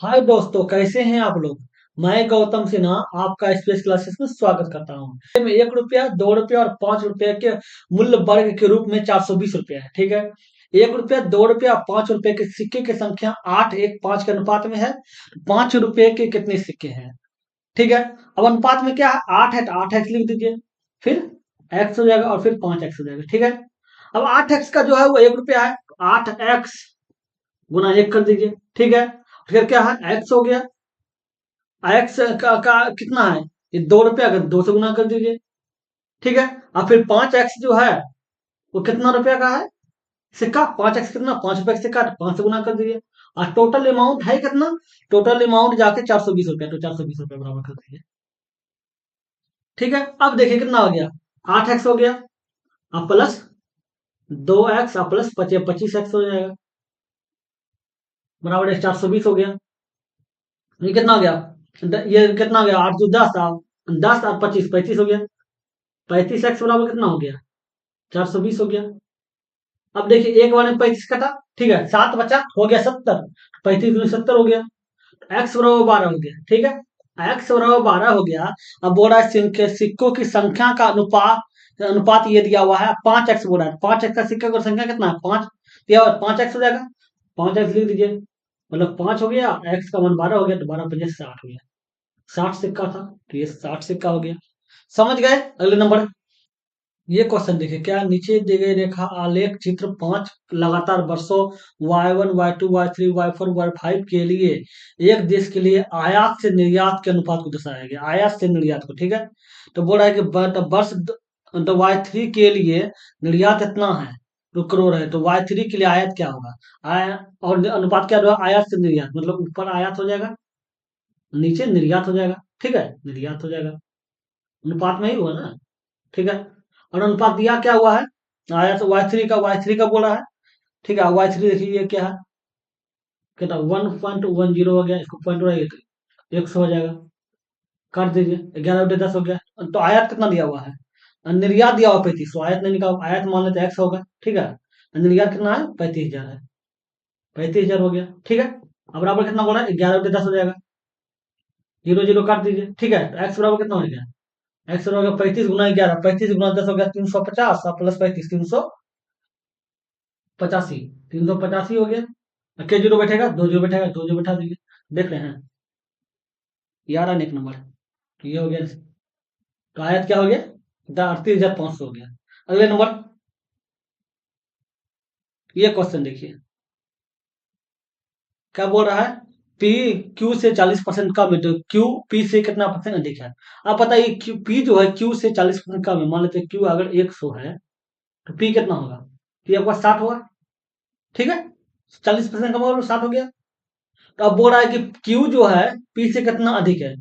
हाय दोस्तों, कैसे हैं आप लोग। मैं गौतम सिन्हा आपका स्पेस क्लासेस में स्वागत करता हूँ। में 1 रुपया, 2 रुपया और 5 रुपये के मूल्य वर्ग के रूप में 420 रुपया है। ठीक है। 1 रुपया, 2 रुपया, 5 रुपये के सिक्के की संख्या 8:1:5 के अनुपात में है। 5 रुपये के कितने सिक्के हैं? ठीक है। अब अनुपात में क्या है? 8 है तो 8x लिख दीजिए। फिर x हो जाएगा और फिर 5x हो जाएगा। ठीक है। अब 8x का जो है वो 1 रुपया है। 8x गुना 1 कर दीजिए। ठीक है। फिर क्या है? x हो गया। एक्स का कितना है? ये 2 रुपया का 2 से गुना कर दीजिए। ठीक है। और फिर 5x जो है वो कितना रुपया का है? सिक्का। 5x कितना? 5 रुपए का सिक्का, 5 से गुना कर दीजिए। और टोटल अमाउंट है कितना? टोटल अमाउंट जाके 420 रुपया, तो 420 रुपया बराबर कर दीजिए। ठीक है। अब देखिए कितना हो गया। 8x हो गया और प्लस 2x और प्लस 25x हो जाएगा, बराबर 420 हो गया। ये कितना हो गया? ये कितना हो गया? 8 × 2 = 10, और 10 और 25 35 हो गया। 35x बराबर कितना हो गया? 420 हो गया। अब देखिए एक बार में 35 कटा। ठीक है। 7 बचा, हो गया 70। 35 × 70 हो गया। एक्स बराबर 12 हो गया। ठीक है। एक्स बराबर 12 हो गया। अब बोल रहा है सिक्कों की संख्या का अनुपात अनुपात ये दिया हुआ है। 5x बोल रहा है। 5x का सिक्का की संख्या कितना है? 5 दिया हुआ है। 5x हो जाएगा। 5x लिख दीजिए। मतलब 5 हो गया, एक्स का मान 12 हो गया, तो 12×5 = 60 हो गया। 60 सिक्का था, तो ये 60 सिक्का हो गया। समझ गए? अगले नंबर। ये क्वेश्चन देखिए क्या है? नीचे दी गई रेखा आलेख चित्र 5 लगातार वर्षों y1, y2, y3, y4, y5 के लिए एक देश के लिए आयात से निर्यात के अनुपात को दर्शाया गया। आयात से निर्यात को। ठीक है। तो बोल रहा है कि तो y3 के लिए निर्यात इतना है, तो करोड़ है, तो y3 के लिए आयात क्या होगा? और अनुपात क्या होगा? आयात से निर्यात, मतलब ऊपर आयात हो जाएगा, नीचे निर्यात हो जाएगा। ठीक है। निर्यात हो जाएगा, अनुपात में ही हुआ ना। ठीक है। और अनुपात दिया क्या हुआ है? आया तो y3 का बोला है। ठीक है। y3 देखिए ये क्या है? कितना? 1.10 हो गया। इसको पॉइंट उड़ाइए तो 100 हो जाएगा। काट दीजिए। 11/10 हो गया। तो आयत कितना दिया हुआ है? निर्यात दिया हुआ 35, तो आयत नहीं निकाल, आयत मान लेते x होगा। ठीक है। निर्यात कितना है? 35,000 है। 35,000 हो गया। ठीक है। अब बराबर कितना बोला है? 11/10 हो जाएगा। 0 0 काट दीजिए। ठीक है। तो x बराबर कितना हो गया? एक्स हो गया 35 × 11, 35 × 10 हो गया 350, और प्लस 35 385, 385 हो गया। के जीरो बैठेगा? 2 जीरो बैठेगा, 2 जीरो बैठा दीजिए। देख रहे हैं? यार आने एक नंबर। तो ये हो गया। तो आयत क्या हो गया? 38,500 हो गया। अगले नंबर। ये क्वेश्चन देखिए क्या बोल रहा है? पी क्यू से 40% कम है, तो क्यू पी से कितना परसेंट अधिक है? आप बताइए, क्यू पी जो है क्यू से 40% कम है। मान लेते हैं क्यू अगर 100 है, तो पी कितना होगा? पी आपका 60 होगा। ठीक है। 40% कम होगा तो 60 हो गया। तो अब बोल रहा है कि क्यू जो है पी से कितना अधिक है?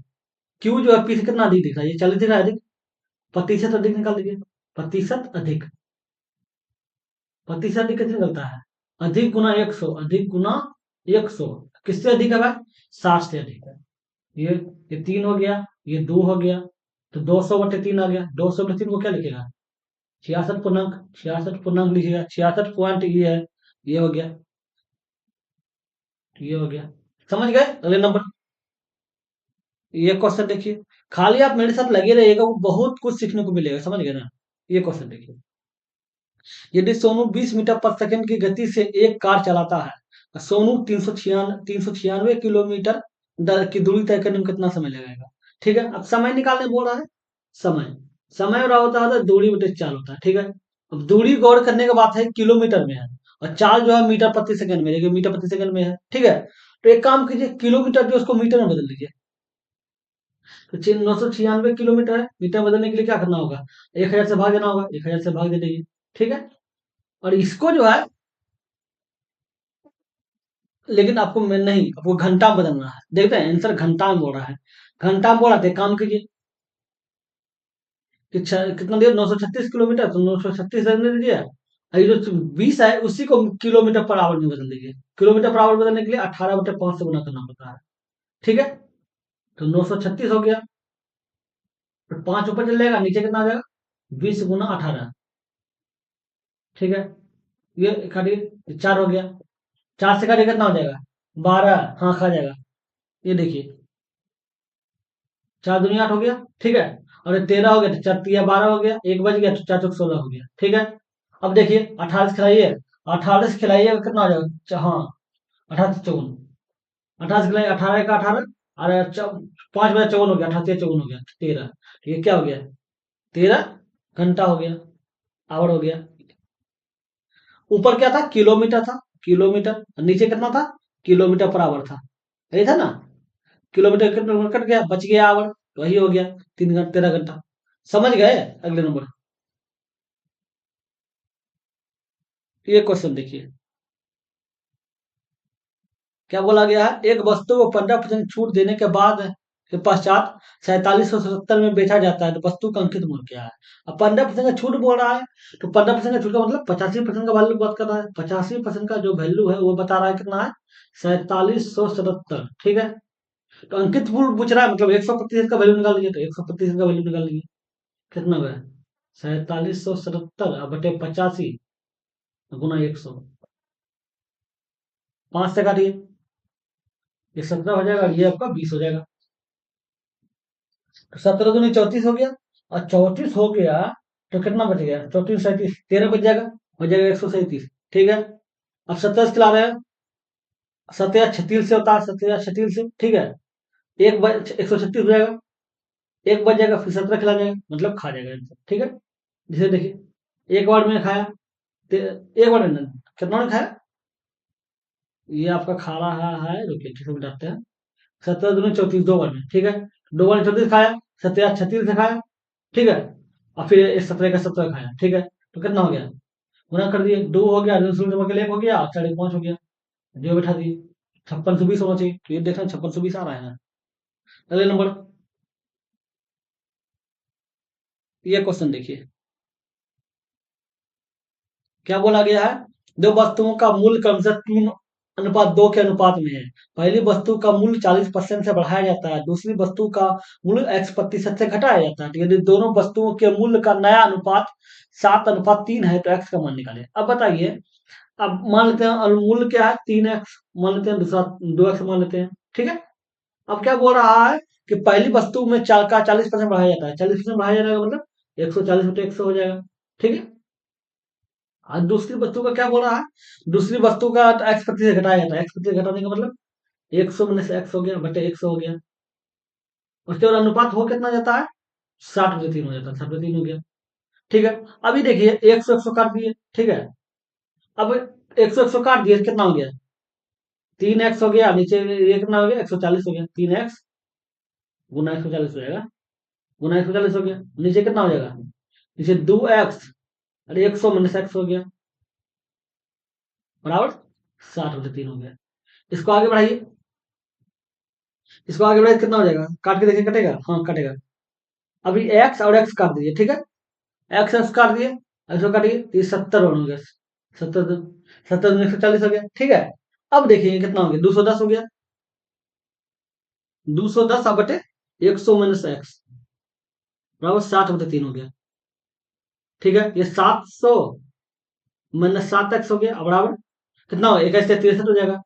क्यू जो है पी से कितना अधिक दिख रहा है? ये 40 दिख रहा है अधिक। प्रतिशत अधिक निकाल दीजिए। प्रतिशत अधिक। प्रतिशत अधिक कैसे निकलता है? अधिक गुना 100, अधिक गुना 100। किससे अधिक है भाई? 60 से अधिक है। ये ये 3 हो गया, ये 2 हो गया, तो 200/3 आ गया। 200/3 को क्या लिखेगा? 66 पूर्णांक। 66 पूर्णांक लिखिएगा। 66 पॉइंट ये है। ये हो गया। ये हो गया। समझ गए? अगले नंबर। ये क्वेश्चन देखिए। खाली आप मेरे साथ लगे रहिएगा, वो बहुत कुछ सीखने को मिलेगा। समझ गए ना? ये क्वेश्चन देखिए। यदि सोनू 20 मीटर पर सेकंड की गति से एक कार चलाता है, सोनू 396 किलोमीटर की दूरी तय करने में कितना समय लगेगा? ठीक है। अब समय निकालने बोल रहा है। समय समय और होता है दूरी बटे चाल होता है। ठीक है। अब दूरी गौर करने का बात है, किलोमीटर में है, और चाल जो है मीटर प्रति सेकंड में, देखिए मीटर प्रति सेकंड में है। ठीक है। तो एक काम कीजिए, किलोमीटर जो उसको मीटर में बदल दीजिए। तो 996 किलोमीटर है। मीटर बदलने के लिए क्या करना होगा? 1,000 से भाग देना होगा। 1,000 से भाग दे दीजिए। ठीक है। और इसको जो है, लेकिन आपको मैं नहीं, आपको घंटा में बदलना है। देखते हैं आंसर घंटा में बोल रहा है। घंटा में बोल रहा था, एक काम कीजिए कि कितना दिया? 936 किलोमीटर, तो 936 रखने दीजिए। और ये जो 20 है उसी को किलोमीटर पर आवर में बदल दीजिए। किलोमीटर पर आवर बदलने के लिए 18/5 से गुना करना पड़ता है। ठीक है। तो 936 हो गया। तो 5 ऊपर चल जाएगा, नीचे कितना आ जाएगा? 20 × 18। ठीक है। ये काटिए, 4 हो गया। 4 से काटिए कितना हो जाएगा? 12। हाँ, खा जाएगा। ये देखिए, 4 दूनी 8 हो गया, ठीक है। और ये 13 हो गया तो 4 तिया 12 हो गया, एक बज गया तो 4 चौक 16 हो गया, ठीक है। अब देखिए 18 से खिलाइए, 18 से खिलाइए कितना हो जाएगा, हाँ 18 से 54, 18 से खिलाइए, 18 का 18, और 5 बजे 54 हो गया, 18 तिया 54 हो गया, 13, तो ये क्या हो गया, 13 घंटा हो गया, आवर हो गया। ऊपर क्या था, किलोमीटर था, किलोमीटर, और नीचे कितना था, किलोमीटर पर आवर था, यही था ना। किलोमीटर किलोमीटर कट गया, बच गया आवर, तो वही हो गया, 3 घंटा 13 घंटा। समझ गए। अगले नंबर, ये क्वेश्चन देखिए, क्या बोला गया है, एक वस्तु को 15% छूट देने के बाद के पश्चात 4770 में बेचा जाता है, तो वस्तु का अंकित मूल्य क्या है। अब 15% का छूट बोल रहा है, तो 15% का छूट का मतलब 85% का वैल्यू बात कर रहा है, 85% का जो वैल्यू है वो बता रहा है कितना है, 4770, ठीक है। तो अंकित मूल्य पूछ रहा है, मतलब 100% का वैल्यू निकाल लीजिए, तो 100% का वैल्यू निकाल लीजिए, कितना हुआ है, 4770 बटे 85 गुना 100, 5 से काटिए, ये 17 हो जाएगा, ये आपका 20 हो जाएगा। तो 17 दूनी 34 हो गया, और 34 हो गया, तो कितना बच गया, 34 37, 13 बच जाएगा, हो जाएगा 137, ठीक है। अब 17 खिला रहे हैं, 17 36 से होता है, 17 36 से, ठीक है। 136 हो जाएगा, एक बच जाएगा, फिर 17 खिला जाएगा, मतलब खा जाएगा आंसर, ठीक है। जैसे देखिए, एक बार में खाया, एक बार में कितना ने खाया, ये आपका खा रहा है, रुकिए ठीक से मिटाते हैं। 17 दूनी 34, 2 बार में, ठीक है। 2 बार में 34 खाया, 17 36 से खाया, ठीक है। और फिर इस 17 का 17 खाया, ठीक है। तो कितना हो गया, गुना कर दिए, 2 हो गया, के लिए 1 हो गया, और 4 5 हो गया, जो बैठा दिए, 5620 होना चाहिए, तो ये देख रहे हैं 5620 आ रहा है। अगले नंबर, ये क्वेश्चन देखिए, क्या बोला गया है, दो वस्तुओं का मूल्य क्रमशः 3:2 के अनुपात में है। पहली वस्तु का मूल्य 40% से बढ़ाया जाता है, दूसरी वस्तु का मूल्य x% से घटाया जाता है, तो यदि दोनों वस्तुओं के मूल्य का नया अनुपात 7:3 है, तो x का मान निकालें। अब बताइए, अब मान लेते हैं, और मूल्य क्या है, 3x मान लेते हैं, दूसरा 2x मान लेते हैं, ठीक है। अब क्या बोल रहा है कि पहली वस्तु में चार का 40% बढ़ाया जाता है, 40% बढ़ाया जाएगा, मतलब 140/100 हो जाएगा, ठीक है। और दूसरी वस्तु का क्या बोल रहा है, दूसरी वस्तु का एक्स प्रति से घटाया जाता है, एक्स प्रति से घटाने का मतलब 100 में से एक्स हो गया बटे 100 हो गया, उसके बाद अनुपात हो कितना जाता है, 60/3 हो जाता है, 60/3 हो गया, ठीक है। अभी देखिए 100 काट दिए, ठीक है। अब 100 काट दिए, कितना हो गया, 3x हो गया, नीचे ये कितना हो गया, 140 हो गया, 3x गुना 140 हो जाएगा, गुना 140 हो गया, नीचे कितना हो जाएगा, नीचे 2x, अरे 100 माइनस एक्स हो गया, बराबर 60/3 हो गया। इसको आगे बढ़ाइए, इसको आगे बढ़ाइए, कितना हो जाएगा, काट के देखिए, कटेगा, हाँ कटेगा। अभी एक्स और एक्स काट दीजिए, ठीक है। एक्स एक्स काट दिए, ऐसे काटिए, तो ये 70 हो गया, 70, 70 140 हो गया, ठीक है। अब देखिए कितना हो गया, 210 हो गया, 210 अब बटे 100 माइनस एक्स, बराबर 60/3 हो गया, ठीक है। ये 700 माइनस 7x हो गया, अब बराबर कितना हो गया, 21 से 63 हो जाएगा,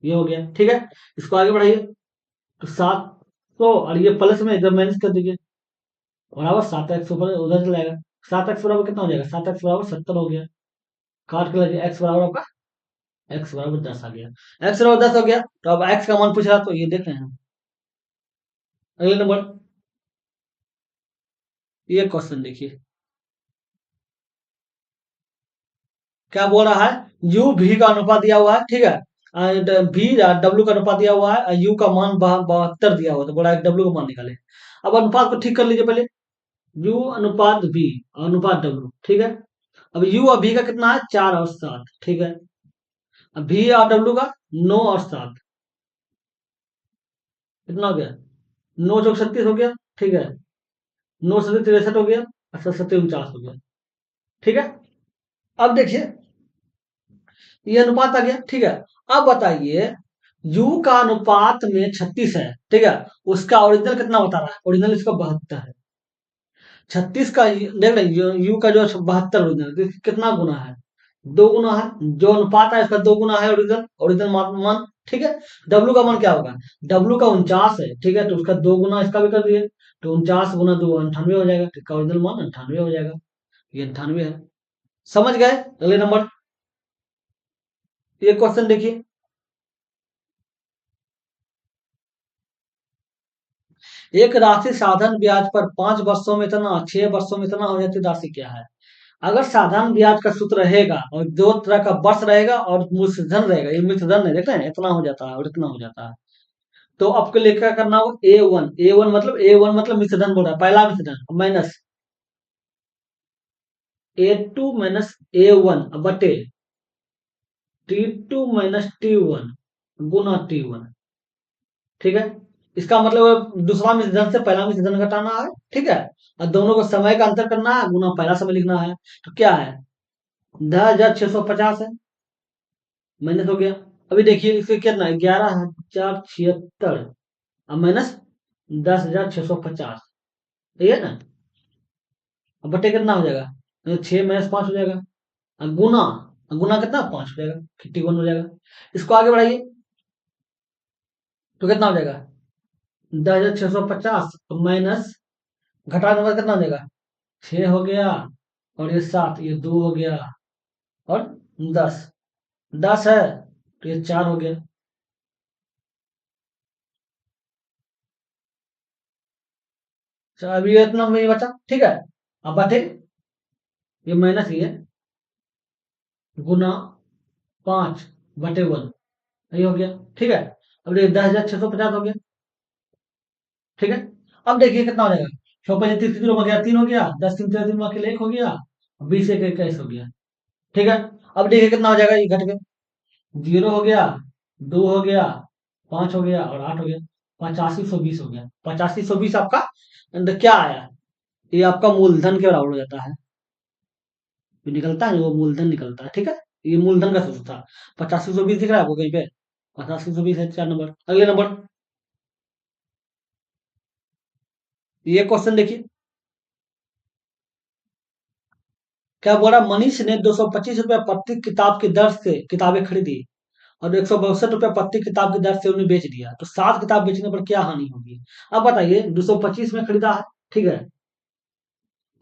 ये हो गया, ठीक है। इसको आगे बढ़ाइए, तो 700, और ये प्लस में इधर माइनस कर दीजिए, बराबर 7x ऊपर उधर चला जाएगा, 7x बराबर कितना हो जाएगा, 7x बराबर 70 हो गया, काट के लगे, x बराबर आपका, x बराबर 10 आ गया, x बराबर 10 हो गया, तो अब x का मान पूछ रहा, तो ये देख रहे हैं। अगले नंबर, ये क्वेश्चन देखिए, क्या बोल रहा है, u v का अनुपात दिया हुआ है, ठीक है। v w का अनुपात दिया हुआ है, u का मान 72 दिया हुआ है, तो बोला है w का मान निकाले। अब अनुपात को ठीक कर लीजिए पहले, u अनुपात v अनुपात w, ठीक है। अब u और v का कितना है, 4 और 7, ठीक है। अब v और w का 9 और 7, कितना हो गया, 9 चौक 36 हो गया, ठीक है। 9 7 63 हो गया, 7 7 49 हो गया, ठीक है। अब देखिए, ये अनुपात आ गया, ठीक है। अब बताइए, u का अनुपात में 36 है, ठीक है। उसका ओरिजिनल कितना बता रहा है, ओरिजिनल इसका 72 है, 36 का देख रहे, यू का जो 72 ओरिजिनल, तो कितना गुना है, दो गुना है, जो अनुपात है इसका दो गुना है ओरिजिनल ओरिजिनल मान, ठीक है। डब्लू का मान क्या होगा, डब्लू का 49 है, ठीक है, तो उसका दो गुना इसका भी कर दिए, तो 49 गुना 2 98 हो जाएगा, तो इसका ओरिजिनल मान 98 हो जाएगा, ये 98 है। समझ गए। अगले नंबर, ये क्वेश्चन देखिए। एक राशि साधारण ब्याज पर 5 वर्षों में इतना, 6 वर्षों में इतना हो जाती राशि क्या है। अगर साधारण ब्याज का सूत्र रहेगा और दो तरह का वर्ष रहेगा और मूलधन रहेगा, ये मूलधन है, देख रहे हैं, इतना हो जाता है और इतना हो जाता है, तो आपको लेकर करना होगा ए वन मिश्रधन बोल रहा है, पहला मिश्रधन माइनस ए 2 माइनस ए 1 बटे T2 माइनस T1 गुना T1, ठीक है। इसका मतलब दूसरा मिश्रधन से पहला मिश्रधन घटाना है, ठीक है, और दोनों को समय का अंतर करना है, गुना पहला समय लिखना है, तो क्या है 10,650 है, माइनस हो गया। अभी देखिए इसके कितना है 11,076 अब माइनस 10,650, ठीक है ना। अब बटे कितना हो जाएगा, तो 6 - 5 हो जाएगा, और गुना, गुना कितना 5 हो जाएगा, 51 हो जाएगा। इसको आगे बढ़ाइए तो कितना हो जाएगा 10,650 माइनस, घटा नंबर कितना हो जाएगा 6 हो गया, और ये 7, ये 2 हो गया, और 10, 10 है तो ये 4 हो गया। चलो अभी ये इतना में बचा, ठीक है। अब बटे, ये माइनस ही है, गुना 5/1, ये हो गया, ठीक है। अब देखिए 10,650 हो गया, ठीक है। अब देखिए कितना हो जाएगा, 6 × 5 = 30 हो गया, 3 हो गया, 10 × 3 = 3 अकेले 1 हो गया, 20 × 1 = 21 हो गया, ठीक है। अब देखिए कितना हो जाएगा, ये घट गया, 0 हो गया, 2 हो गया, 5 हो गया, और 8 हो गया, 8520 हो गया। 8520 आपका अंदर क्या आया, ये आपका मूलधन के बराबर हो जाता है, जो निकलता है वो मूलधन निकलता है, ठीक है। ये मूलधन का सूत्र था। 8520 दिख रहा है आपको कहीं पे, 8520 है 4 नंबर। अगले नंबर, ये क्वेश्चन देखिए। क्या बोला, मनीष ने 225 रुपया प्रति किताब की दर से किताबें खरीदी और 162 रुपया प्रति किताब की दर से उन्हें बेच दिया, तो 7 किताब बेचने पर क्या हानि होगी। अब बताइए 225 में खरीदा है, ठीक है,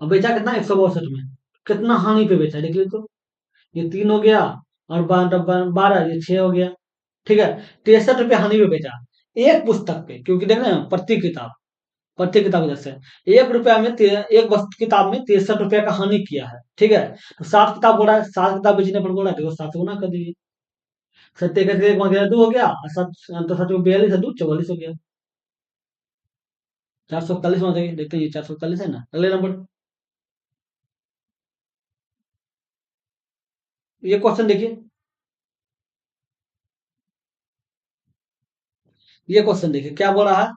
और बेचा कितना 162 में, कितना हानि पे बेचा देख लीजिए तो, ये 3 हो गया, और 12, ये 6 हो गया, ठीक है। 63 रुपया हानि पे बेचा, एक पुस्तक पे, क्योंकि देख रहे हैं प्रति किताब की दर से, 1 रुपया में एक किताब में 63 रुपया का हानि किया है, ठीक है। तो 7 किताब बोला है, 7 किताब बेचने पर बोला है, देखो 7 से गुना कर दीजिए, सत्य का एक वगैरह 2 हो गया, और सत तो सच में 42 है, 2 44 हो गया, 441 में देखिए, देखते हैं ये 441 है ना। अगले नंबर, ये क्वेश्चन देखिए। ये क्वेश्चन देखिए क्या बोल रहा है,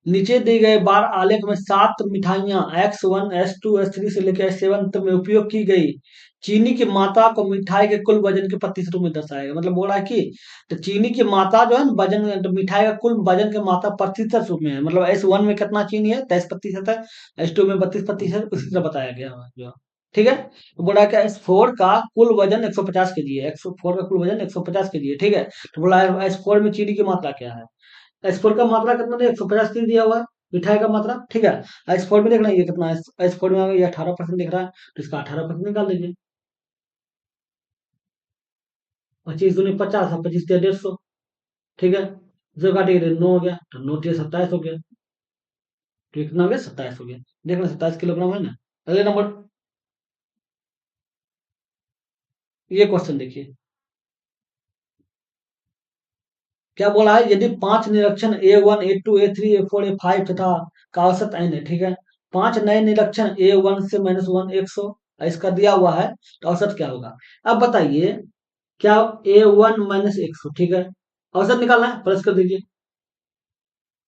नीचे दिए गए बार आलेख में 7 मिठाइयां X1 S2 S3 से लेकर S7 तक में उपयोग की गई चीनी की मात्रा को मिठाई के कुल वजन के प्रतिशत में दर्शाएगा, मतलब बोल रहा है कि तो चीनी की मात्रा जो है ना वजन, तो मिठाई का कुल वजन की मात्रा प्रतिशत रूप में है, मतलब S1 में कितना चीनी है 23% है, S2 में 32% उसी तरह बताया गया है जो, ठीक है। तो बोला कि S4 का कुल वजन 150 केजी है, S4 का कुल वजन 150 केजी है, ठीक है। तो बोला S4 में चीनी की मात्रा क्या है, S4 का मात्रा कितना दिया 150 केजी दिया हुआ है, मिठाई का मात्रा, ठीक है। S4 में देखना ये कितना है, S4 में ये 18% दिख रहा है, तो इसका 18% निकाल दीजिए, 25 दूनी 50, 25 × 150, ठीक है। जो काटिए 9 हो गया, तो 9 × 27 हो गया, तो कितना हो गया 27 हो गया, देखना 27 किलोग्राम है ना। अगले नंबर, ये क्वेश्चन देखिए क्या बोला है, यदि 5 निरीक्षण A1 A2 A3 A4 A5 तथा का औसत n है, ठीक है। 5 नए निरीक्षण A1 से -1 100 इसका दिया हुआ है, तो औसत क्या होगा। अब बताइए क्या, A1 -100, ठीक है, औसत निकालना है, प्लस कर दीजिए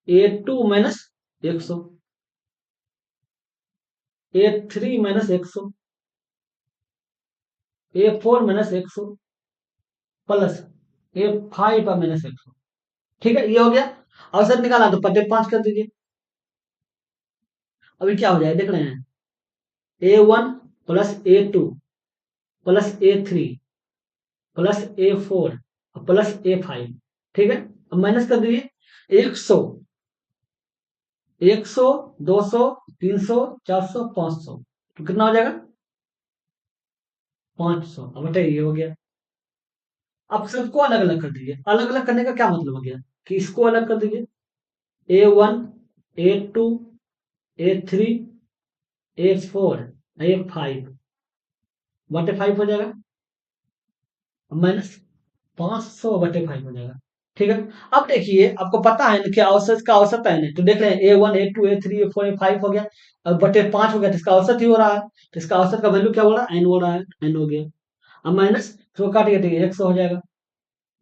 A2 -100, A3 -100, A4 -100 plus A5 पर -100, ठीक है, ये हो गया। औसत निकाला तो प्रत्येक 5 कर दीजिए, अभी क्या हो जाए देख रहे हैं, A1 + A2 + A3 plus A4 और प्लस A5, ठीक है। अब माइनस कर दीजिए 100, 100, 200, 300, 400, 500, तो कितना हो जाएगा? 500। अब बताइए, ये हो गया। अब सबको अलग अलग कर दीजिए। अलग अलग करने का क्या मतलब हो गया कि इसको अलग कर दीजिए, A1, A2, A3, A4, A5 बटे 5 हो जाएगा, माइनस 500/5 हो जाएगा, ठीक है। अब देखिए, आपको पता है ना कि औसत का औसत है ना, तो देख रहे हैं A1, A2, A3, A4, A5 हो गया। अब बटे 5 हो गया, तो इसका औसत ही हो रहा है, तो इसका औसत का वैल्यू क्या हो रहा है? n हो रहा है, n हो गया। अब माइनस तो काट के 100 हो जाएगा,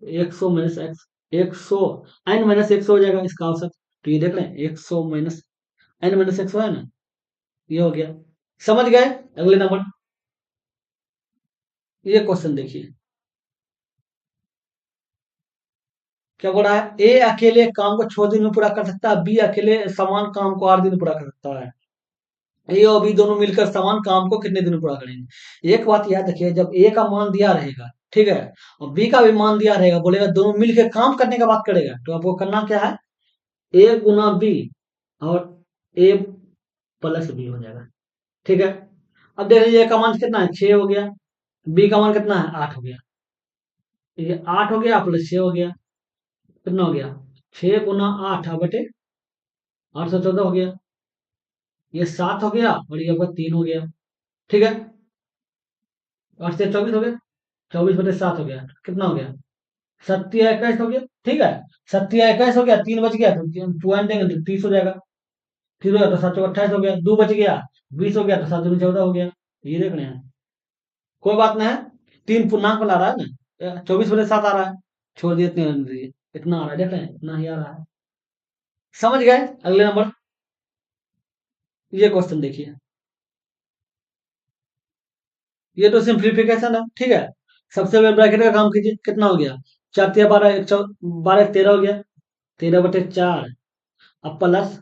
100 माइनस एक्स, 100, n माइनस 100 हो जाएगा इसका औसत। तो ये देख रहे हैं 100 माइनस n माइनस 100 है ना, ये हो गया। समझ गए? अगले नंबर, ये क्वेश्चन देखिए क्या बोल रहा है। ए अकेले एक काम को 6 दिन में पूरा कर सकता है, बी अकेले समान काम को 8 दिन में पूरा कर सकता है। ए और बी दोनों मिलकर समान काम को कितने दिन में पूरा करेंगे? एक बात याद रखिए, जब ए का मान दिया रहेगा, ठीक है, और बी का भी मान दिया रहेगा, बोलेगा दोनों मिलकर काम करने का बात करेगा, तो आपको करना क्या है? ए गुना बी और ए प्लस बी हो जाएगा, ठीक है। अब देख लीजिए, ए का मान कितना है? 6 हो गया। बी का मान कितना है? 8 हो गया। ये 8 हो गया प्लस 6 हो गया, कितना हो गया? 6 गुना 8 बटे 814 हो गया। ये 7 हो गया और ये आपका 3 हो गया, ठीक है। 8 से 24 हो गया, 24/7 हो गया, कितना हो गया? 27 हो गया, ठीक है। 27 हो गया, 3 बच गया तो पॉइंट देंगे तो 30 हो जाएगा। 30 हो गया तो 7 28 हो गया, 2 बच गया, 20 हो गया तो 7 14 हो गया। ये देख रहे हैं, कोई बात नहीं है, 3 पूर्णांक ला रहा है ना, 24/7 आ रहा है, छोड़ दिए, इतने रहने दीजिए। इतना आ रहा है, देख रहे हैं, इतना ही आ रहा है। समझ गए? अगले नंबर, ये क्वेश्चन देखिए, ये तो सिंप्लीफिकेशन है, ठीक है। सबसे पहले ब्रैकेट का काम कीजिए, कितना हो गया? 4 × 12 12 × 13 हो गया, 13/4, अब प्लस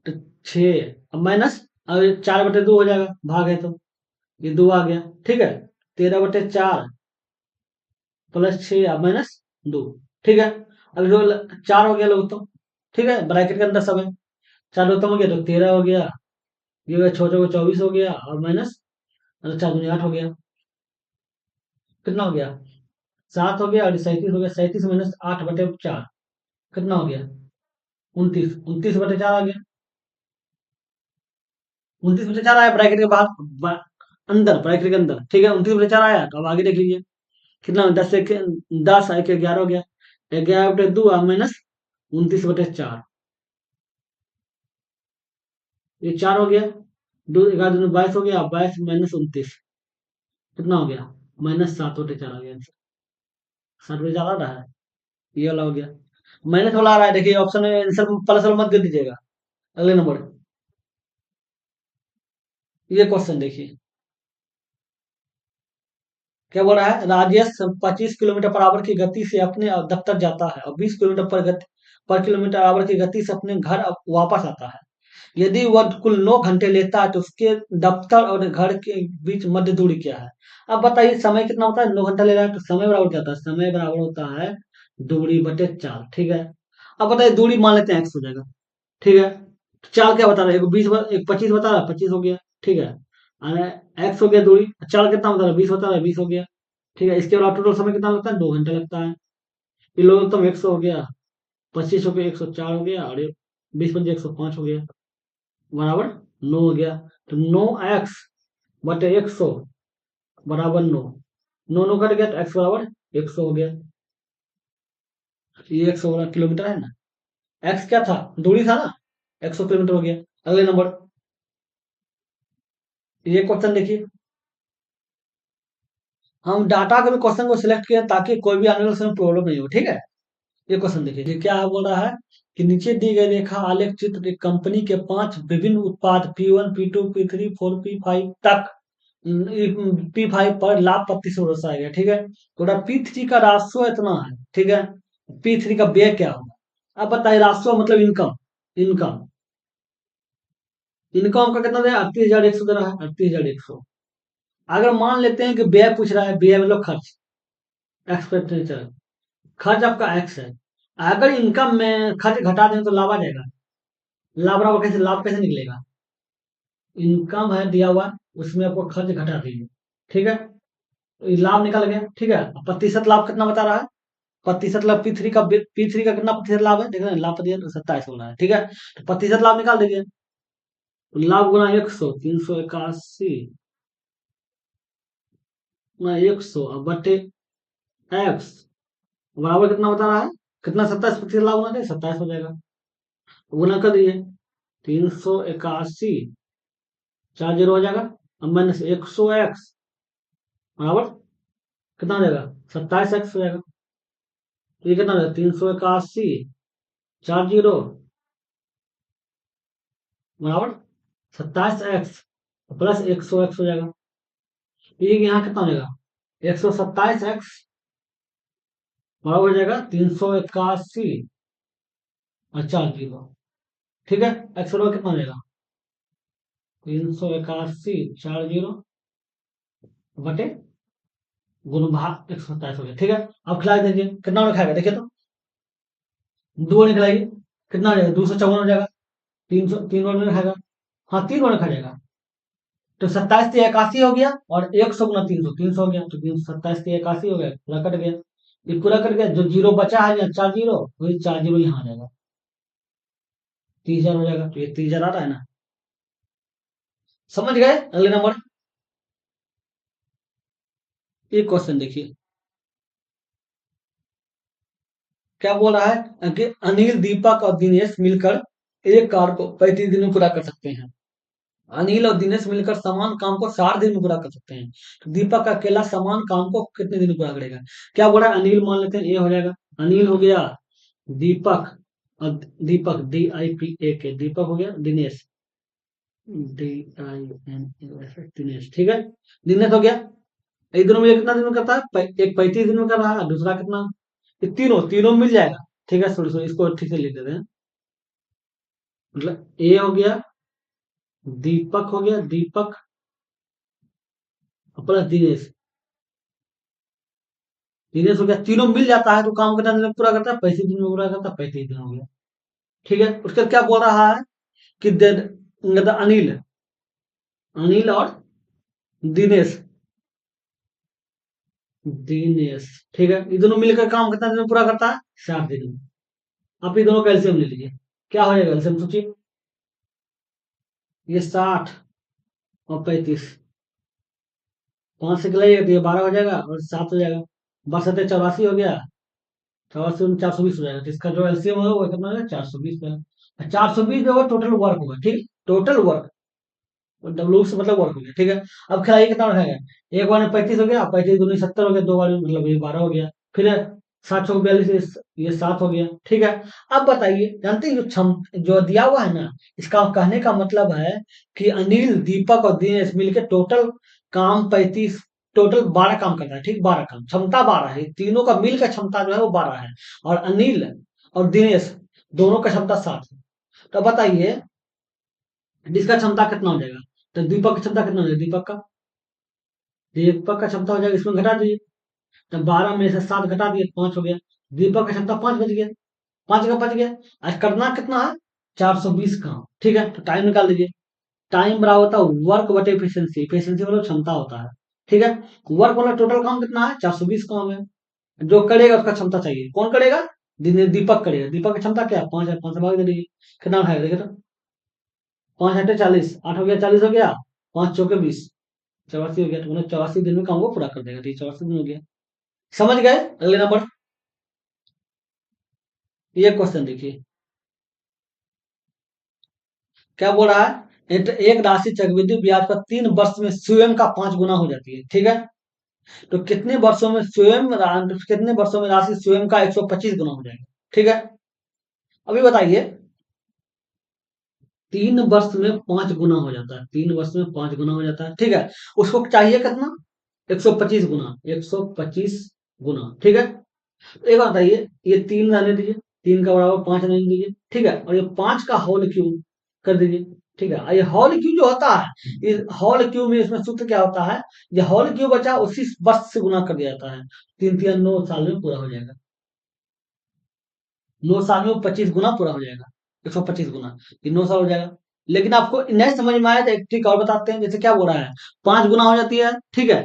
तो 6, अब माइनस, अब 4/2 हो जाएगा, भाग है तो ये 2 आ गया, ठीक है। 13/4 प्लस 6, अब -2, ठीक है। अब जो 4 हो गया लोग तो, ठीक है, ब्रैकेट के अंदर सब है। 4 उत्तम हो गया तो 13 हो गया, ये 6 × 24 हो गया, और माइनस 4 × 8 हो गया, कितना हो गया? 7 हो गया और 37 हो गया, 37 माइनस 8/4 कितना हो गया? 29, 29/4 आ गया, 29/4 आया ब्रैकेट के बाहर, अंदर ब्रैकेट के अंदर, ठीक है। 29/4 आया, तो अब आगे देख लीजिए कितना, 10 एक 11 हो गया, 11/2 माइनस 29/4, ये 4 हो गया, 2 11 22 हो गया, 22 माइनस 29 कितना हो गया? -7/4 आ गया, 7/4 आ रहा है, ये वाला हो गया। माइनस वाला आ रहा है, देखिए ऑप्शन में आंसर प्लस वाला मत कर दीजिएगा। अगले नंबर, ये क्वेश्चन देखिए क्या बोल रहा है। राजेश 25 किलोमीटर/आवर की गति से अपने दफ्तर जाता है और 20 किलोमीटर पर किलोमीटर आवर की गति से अपने घर वापस आता है। यदि वह कुल 9 घंटे लेता है तो उसके दफ्तर और घर के बीच मध्य दूरी क्या है? अब बताइए, समय कितना होता है? 9 घंटा ले रहा है, तो समय बराबर क्या होता है? समय बराबर होता है दूरी बटे 4, ठीक है। अब बताइए, दूरी मान लेते हैं x हो जाएगा, ठीक है। तो 4 क्या बता रहा है? एक 25 बता रहा है, 25 हो गया, ठीक है। एक्स हो गया दूरी, 4 कितना बता रहा है? 20 बता रहा है, 20 हो गया, ठीक है। इसके बाद टोटल समय कितना लगता है? 2 घंटे लगता है। ये लघुत्तम 100 हो गया, 25 हो गया, 104 हो गया, और ये 20 × 5 105 हो गया, बराबर 9 हो गया। तो 9x/100 बराबर 9, 9 कट गया तो x बराबर 100 हो गया। ये 100 किलोमीटर है ना, x क्या था? दूरी था ना, 100 किलोमीटर हो गया। अगले नंबर, ये क्वेश्चन देखिए, हम डाटा के भी क्वेश्चन को सिलेक्ट किया ताकि कोई भी आने वाले समय प्रॉब्लम नहीं हो, ठीक है। ये क्वेश्चन देखिए, ये क्या है, बोल रहा है कि नीचे दी गई रेखा आलेख चित्र एक कंपनी के 5 विभिन्न उत्पाद P1, P2, P3, 4, P5 तक, P5 पर लाभ प्रतिशत दर्शाया गया, ठीक है। तो P3 का राशि इतना है, ठीक है। P3 का व्यय क्या होगा? अब बताइए, राशि मतलब इनकम, इनकम इनकम का कितना दिया? 38,100 दे रहा है, 38,100। अगर मान लेते हैं कि व्यय पूछ रहा है, व्यय मतलब खर्च, एक्सपेंडिचर, खर्च आपका एक्स है। अगर इनकम में खर्च घटा दें तो लाभ आ जाएगा। लाभ बराबर कैसे, लाभ कैसे निकलेगा? इनकम है दिया हुआ, उसमें आपको खर्च घटा दीजिए, ठीक है, तो ये लाभ निकल गया, ठीक है। अब प्रतिशत लाभ कितना बता रहा है? प्रतिशत लाभ पी थ्री का कितना प्रतिशत लाभ है, देख रहे हैं, लाभ प्रतिशत 27 हो रहा है, ठीक है। तो प्रतिशत लाभ निकाल दीजिए। तो लाभ गुना 100, 381 गुना 100 अब बटे एक्स बराबर कितना बता रहा है? कितना, 27% लाभ होना चाहिए, 27 हो जाएगा। तो गुना कर दीजिए, 381, 4 जीरो हो जाएगा। अब माइनस 100 एक्स बराबर कितना हो जाएगा, 27 एक्स हो जाएगा। तो ये कितना हो जाएगा, 381, 4 जीरो बराबर 27 एक्स प्लस 100 एक्स हो जाएगा। तो ये यहाँ कितना हो जाएगा, 127 एक्स बराबर हो जाएगा 381 और 4 जीरो, ठीक है। एक्स बराबर कितना हो जाएगा, 381, 4 जीरो बटे गुण भाग 127 हो गया, ठीक है। अब खिला दीजिए, कितना खाएगा देखिए तो, दो निकलाइए, कितना हो जाएगा, 254 हो जाएगा। 300, 3 बार में खाएगा, हाँ 3 बार खा जाएगा। तो 27 तो 81 हो गया, और 100 गुना 300, 300 हो गया, तो 27 तो 81 हो गया, पूरा कट गया। ये पूरा कट गया, जो जीरो बचा है यहाँ 4 जीरो, वही 4 जीरो यहाँ आ जाएगा, 30,000 हो जाएगा। तो ये 30,000 आ रहा है ना, समझ गए? अगले नंबर, एक क्वेश्चन देखिए, क्या बोल रहा है कि अनिल, दीपक और दिनेश मिलकर एक कार को 35 दिन में पूरा कर सकते हैं। अनिल और दिनेश मिलकर समान काम को 60 दिन में पूरा कर सकते हैं, तो दीपक अकेला समान काम को कितने दिन में पूरा करेगा? क्या बोला, अनिल मान लेते हैं, ये हो जाएगा, अनिल हो गया, दीपक, और दीपक DIPAK, दीपक हो गया, दिनेश DINES, दिनेश, ठीक है। दिनेश हो गया, एक दोनों में कितना दिन में करता है, एक 35 दिन में कर रहा है, दूसरा कितना, ये तीनों तीनों मिल जाएगा, ठीक है। सॉरी सॉरी, इसको ठीक से लिख देते हैं, मतलब ए हो गया, दीपक हो गया, दीपक प्लस दिनेश, दिनेश हो गया, तीनों मिल जाता है तो काम कितना दिन में पूरा करता है, 35 दिन में पूरा करता है, 35 दिन हो गया, ठीक है। उसके बाद क्या बोल रहा है कि मतलब अनिल, अनिल और दिनेश, दिनेश, ठीक है, ये दोनों मिलकर काम कितना दिन में पूरा करता है, 60 दिन में। आप ये दोनों का एलसीएम ले लीजिए, क्या हो जाएगा एलसीएम सोचिए, ये 60 और 35, 5 से गलाइएगा तो ये 12 हो जाएगा और 7 हो जाएगा, 12 7 84 हो गया, 84 420 हो जाएगा। तो इसका जो एलसीएम होगा वो कितना होगा, 420 का। 420 जो होगा टोटल वर्क होगा, ठीक, टोटल वर्क, डब्ल्यू से मतलब वर्क हो गया, ठीक है। अब खिलाइए कितना उठाएगा, एक बार में 35 हो गया, 35 दूनी 70 हो गया, दो बार में मतलब ये 12 हो गया, फिर 7 6 42, ये 7 हो गया, ठीक है। अब बताइए, जानते हैं जो दिया हुआ है ना, इसका कहने का मतलब है कि अनिल, दीपक और दिनेश मिलकर टोटल काम 35, टोटल 12 काम करता है, ठीक, 12 काम, क्षमता 12 है, तीनों का मिलकर क्षमता जो है वो 12 है, और अनिल और दिनेश दोनों का क्षमता 7 है। तो बताइए इसका क्षमता कितना हो जाएगा, तो दीपक की क्षमता कितना हो जाएगा, दीपक का क्षमता हो जाएगा, इसमें घटा दीजिए, तो 12 में से 7 घटा दिए, 5 हो गया, दीपक का क्षमता 5 बच गया, 5 का बच गया। आज करना कितना है, 420 काम, ठीक है। तो टाइम निकाल दीजिए, टाइम बराबर होता है वर्क बटे एफिशिएंसी, एफिशिएंसी मतलब क्षमता होता है, ठीक है। वर्क वाला टोटल काम कितना है, 420 काम है, जो करेगा उसका क्षमता चाहिए, कौन करेगा, दीपक करेगा, दीपक की क्षमता क्या है, 5 है, 5 से भाग दे दीजिए, कितना उठाएगा देखिए तो, 5 8 40, 8 हो गया, 40 हो गया, 5 चौके 20, 84 हो गया, तो मतलब 84 दिन में काम को पूरा कर देगा, तो 84 दिन हो गया। समझ गए? अगले नंबर, ये क्वेश्चन देखिए, क्या बोल रहा है, एक राशि चक्रवृद्धि ब्याज पर 3 वर्ष में स्वयं का 5 गुना हो जाती है, ठीक है। तो कितने वर्षों में राशि स्वयं का 125 गुना हो जाएगा, ठीक है। अभी बताइए, 3 वर्ष में 5 गुना हो जाता है, 3 वर्ष में 5 गुना हो जाता है, ठीक है। उसको चाहिए कितना, 125 गुना, 125 गुना, ठीक है। एक बात बताइए, ये 3 रहने दीजिए, 3 का बराबर 5 रहने दीजिए, ठीक है, और ये 5 का होल क्यूब कर दीजिए, ठीक है। ये होल क्यू जो होता है, इस होल क्यू में इसमें सूत्र क्या होता है, ये होल क्यू बचा उसी वर्ष से गुना कर दिया जाता है, 3 3 9 साल में पूरा हो जाएगा। 9 साल में 25 गुना पूरा हो जाएगा, 125 गुना, ये 9 साल हो जाएगा। लेकिन आपको नहीं समझ में आया तो एक ट्रिक और बताते हैं, जैसे क्या बोल रहा है, 5 गुना हो जाती है, ठीक है।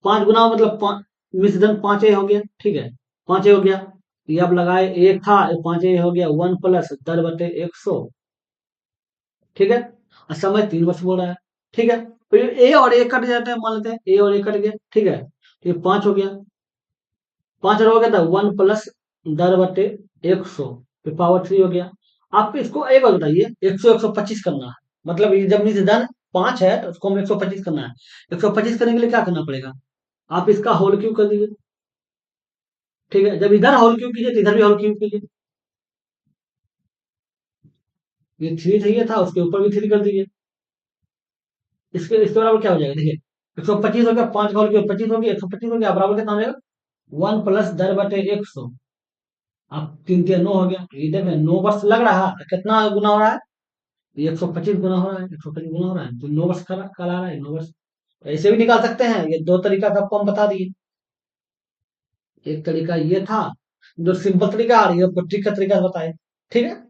5 गुना मतलब मिश्रण 5 हो गया, ठीक है। 5 हो गया, ये आप लगाए, एक था 5 हो गया, 1 + 10/100, ठीक है। और समय 3 वर्ष बोल रहा है, ठीक है। तो ये ए और ए कट जाते हैं, मान लेते हैं ए और ए कट गया, ठीक है। तो ये 5 हो गया, 5 हो गया था, 1 + 10/100, फिर पावर 3 हो गया। आप इसको एक बार बताइए, 100 125 करना है, मतलब ये जब नीचे धन 5 है तो उसको हमें 125 करना है। 125 करने के लिए क्या करना पड़ेगा, आप इसका होल क्यूब कर दीजिए, ठीक है। जब इधर होल क्यूब कीजिए तो इधर भी होल क्यूब कीजिए, ये 3 चाहिए था, उसके ऊपर भी 3 कर दीजिए। इसके बराबर क्या हो जाएगा, देखिए, 125 हो गया, 5 का होल क्यूब 25 हो गया, 125 हो गया, बराबर कितना हो जाएगा, 1 + 10/100। अब 3 3 9 हो गया, तो ये देखें 9 वर्ष लग रहा है, कितना गुना हो रहा है, ये 125 गुना हो रहा है, 125 गुना हो रहा है, तो 9 वर्ष कल आ रहा है, 9 वर्ष। ऐसे भी निकाल सकते हैं, ये दो तरीका का आपको हम बता दिए। एक तरीका ये था जो सिंपल तरीका, और ये ट्रिक का तरीका बताए, ठीक है।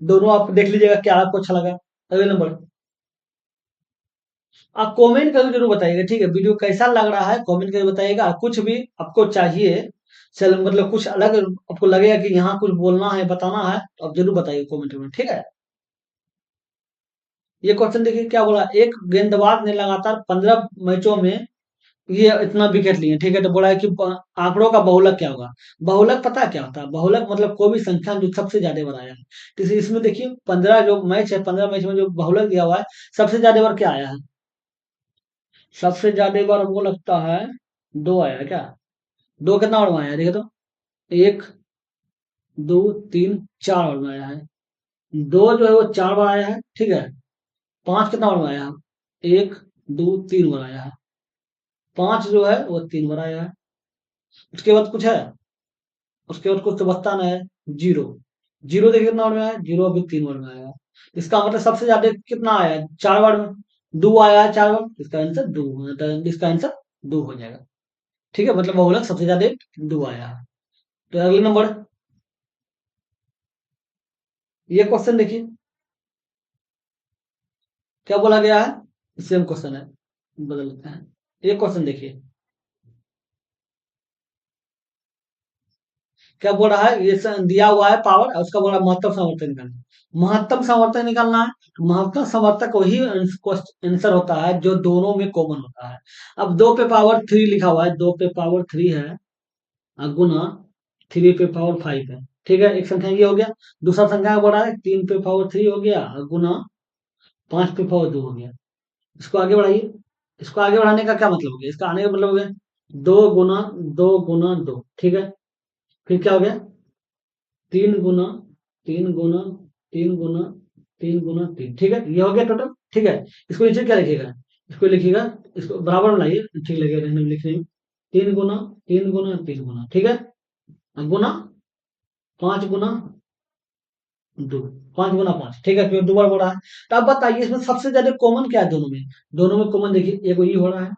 दोनों आप देख लीजिएगा क्या आपको अच्छा लगा। अगले नंबर, आप कमेंट करके जरूर बताइएगा, ठीक है। वीडियो कैसा लग रहा है कमेंट करके बताइएगा, कुछ भी आपको चाहिए, चल मतलब कुछ अलग आपको लगेगा कि यहाँ कुछ बोलना है बताना है, तो आप जरूर बताइए कमेंट में, ठीक है। ये क्वेश्चन देखिए क्या बोला, एक गेंदबाज ने लगातार 15 मैचों में ये इतना विकेट लिए, ठीक है। तो बोला है कि आंकड़ों का बहुलक क्या होगा। बहुलक पता है क्या होता है, बहुलक मतलब कोई भी संख्या जो सबसे ज्यादा बार आया है। तो इसमें देखिए 15 जो मैच है, 15 मैच में जो बहुलक दिया हुआ है, सबसे ज्यादा बार क्या आया है, सबसे ज्यादा बार हमको लगता है 2 आया है क्या। 2 कितना बार में आया है, देखिए तो, 1 2 3 4 बार में आया है। 2 जो है वो 4 बार आया है, ठीक है। 5 कितना बार में आया है, 1 2 3 बार आया है। 5 जो है वो 3 बार आया है। उसके बाद कुछ है, उसके बाद कुछ तो बचता ना है, जीरो। जीरो देखिए कितना बार में आया है, जीरो अभी 3 बार में आया है। इसका मतलब सबसे ज्यादा कितना आया है, 4 बार में। 2 आया है 4 बार, इसका आंसर 2, इसका आंसर 2 हो जाएगा, ठीक है। मतलब वो बोला सबसे ज्यादा 2 आया है। तो अगले नंबर, ये क्वेश्चन देखिए क्या बोला गया है, सेम क्वेश्चन है, बदल लेते हैं। ये क्वेश्चन देखिए क्या बोल रहा है, ये दिया हुआ है पावर, और उसका बोला महत्तम सामर्थ्य निकालना है। महत्तम सामर्थ्य निकालना है, तो महत्तम सामर्थ्य वही आंसर होता है जो दोनों में कॉमन होता है। अब 2 पे पावर 3 लिखा हुआ है, 2 पे पावर 3 है, गुना 3 पे पावर 5 है, ठीक है। एक संख्या ये हो गया। दूसरा संख्या बोल रहा है 3 पे पावर 3 हो गया, गुना 5 पे पावर 2 हो गया। इसको आगे बढ़ाइए, इसको आगे बढ़ाने का क्या मतलब हो गया, इसका आने का मतलब हो गया 2 गुना 2 गुना 2, ठीक है। फिर क्या हो गया, 3 गुना 3 गुना 3 गुना 3, ठीक है। ये हो गया टोटल, ठीक है। इसको नीचे क्या लिखिएगा, इसको लिखिएगा, इसको बराबर में लाइए, ठीक लगेगा रहने में, लिखने में। 3 गुना 3 गुना 3 गुना, ठीक है। अब गुना 5 गुना 2, 5 गुना 5, ठीक है। फिर दोबारा हो रहा है। तो अब बताइए इसमें सबसे ज्यादा कॉमन क्या है दोनों में। दोनों में कॉमन देखिए, एगो ई हो रहा है,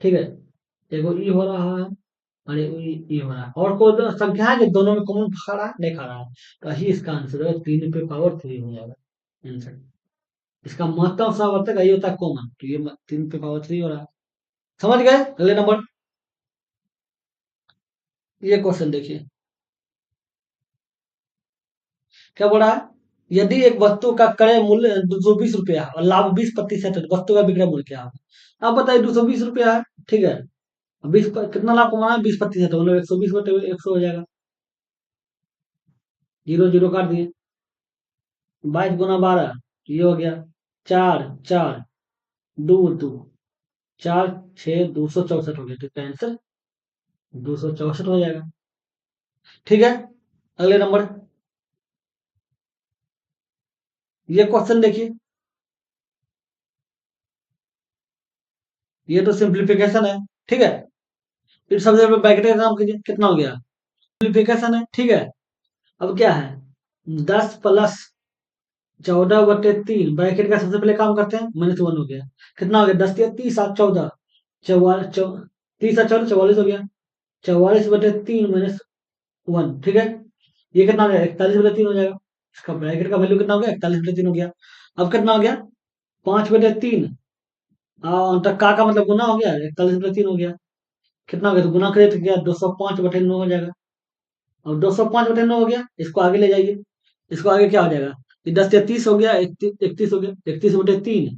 ठीक है। एगो ई हो रहा है, और ये हो रहा है, और कोई तो संख्या है जो दोनों में कॉमन खा रहा है, नहीं खा रहा है। तो यही इसका आंसर है, 3 पे पावर 3 हो जाएगा आंसर। इसका महत्तम सामर्थ्य यही होता है कॉमन, तो ये 3 पे पावर 3 हो रहा है। समझ गए। अगले नंबर, ये क्वेश्चन देखिए क्या बोल रहा है, यदि एक वस्तु का क्रय मूल्य 220 रुपया और लाभ 20% है, तो वस्तु का विक्रय मूल्य क्या होगा। आप बताइए, 220 रुपया है, ठीक है। कितना लाभ कमाना है, 20%, मतलब 120 बटे 100 हो जाएगा। जीरो जीरो काट दिए, 22 गुना 12, ये हो गया 4 4 2 2, 4 6 264 हो गया, तो इसका आंसर 264 हो जाएगा, ठीक है। अगले नंबर, ये क्वेश्चन देखिए, ये तो सिंप्लीफिकेशन है, ठीक है। फिर सबसे पहले ब्रैकेट का काम कीजिए, कितना हो गया, सिंप्लीफिकेशन है, ठीक है। अब क्या है, 10 + 14/3 ब्रैकेट का सबसे पहले काम करते हैं, -1 हो गया। कितना हो गया? 10 × 3 = 7, 14, 30 × 7 = 44 हो गया। 44/3 -1, ठीक है। ये कितना हो गया? 41/3 हो जाएगा। इसका ब्रैकेट का वैल्यू कितना हो गया? 41/3 हो गया। अब कितना हो गया? 5/3, तक का मतलब गुना हो गया, 41/3 हो गया। कितना हो गया? तो गुना करिए तो क्या? 205/9 हो जाएगा। अब 205/9 हो गया, इसको आगे ले जाइए। इसको आगे क्या हो जाएगा? ये 10 या 30 हो गया, 31 हो गया, 31/3।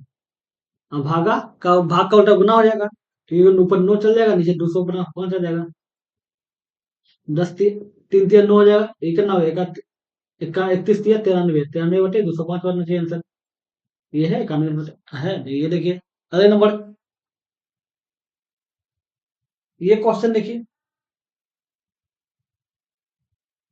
अब भाग का उल्टा गुना हो जाएगा, तो ये ऊपर 9 चल जाएगा, नीचे 205 आ जाएगा। 10 3 3 9 हो जाएगा। ये कितना हो गया? 31 दिया, 93, 93/205 करना चाहिए आंसर। ये है 91 है। ये देखिए अगले नंबर, ये क्वेश्चन देखिए।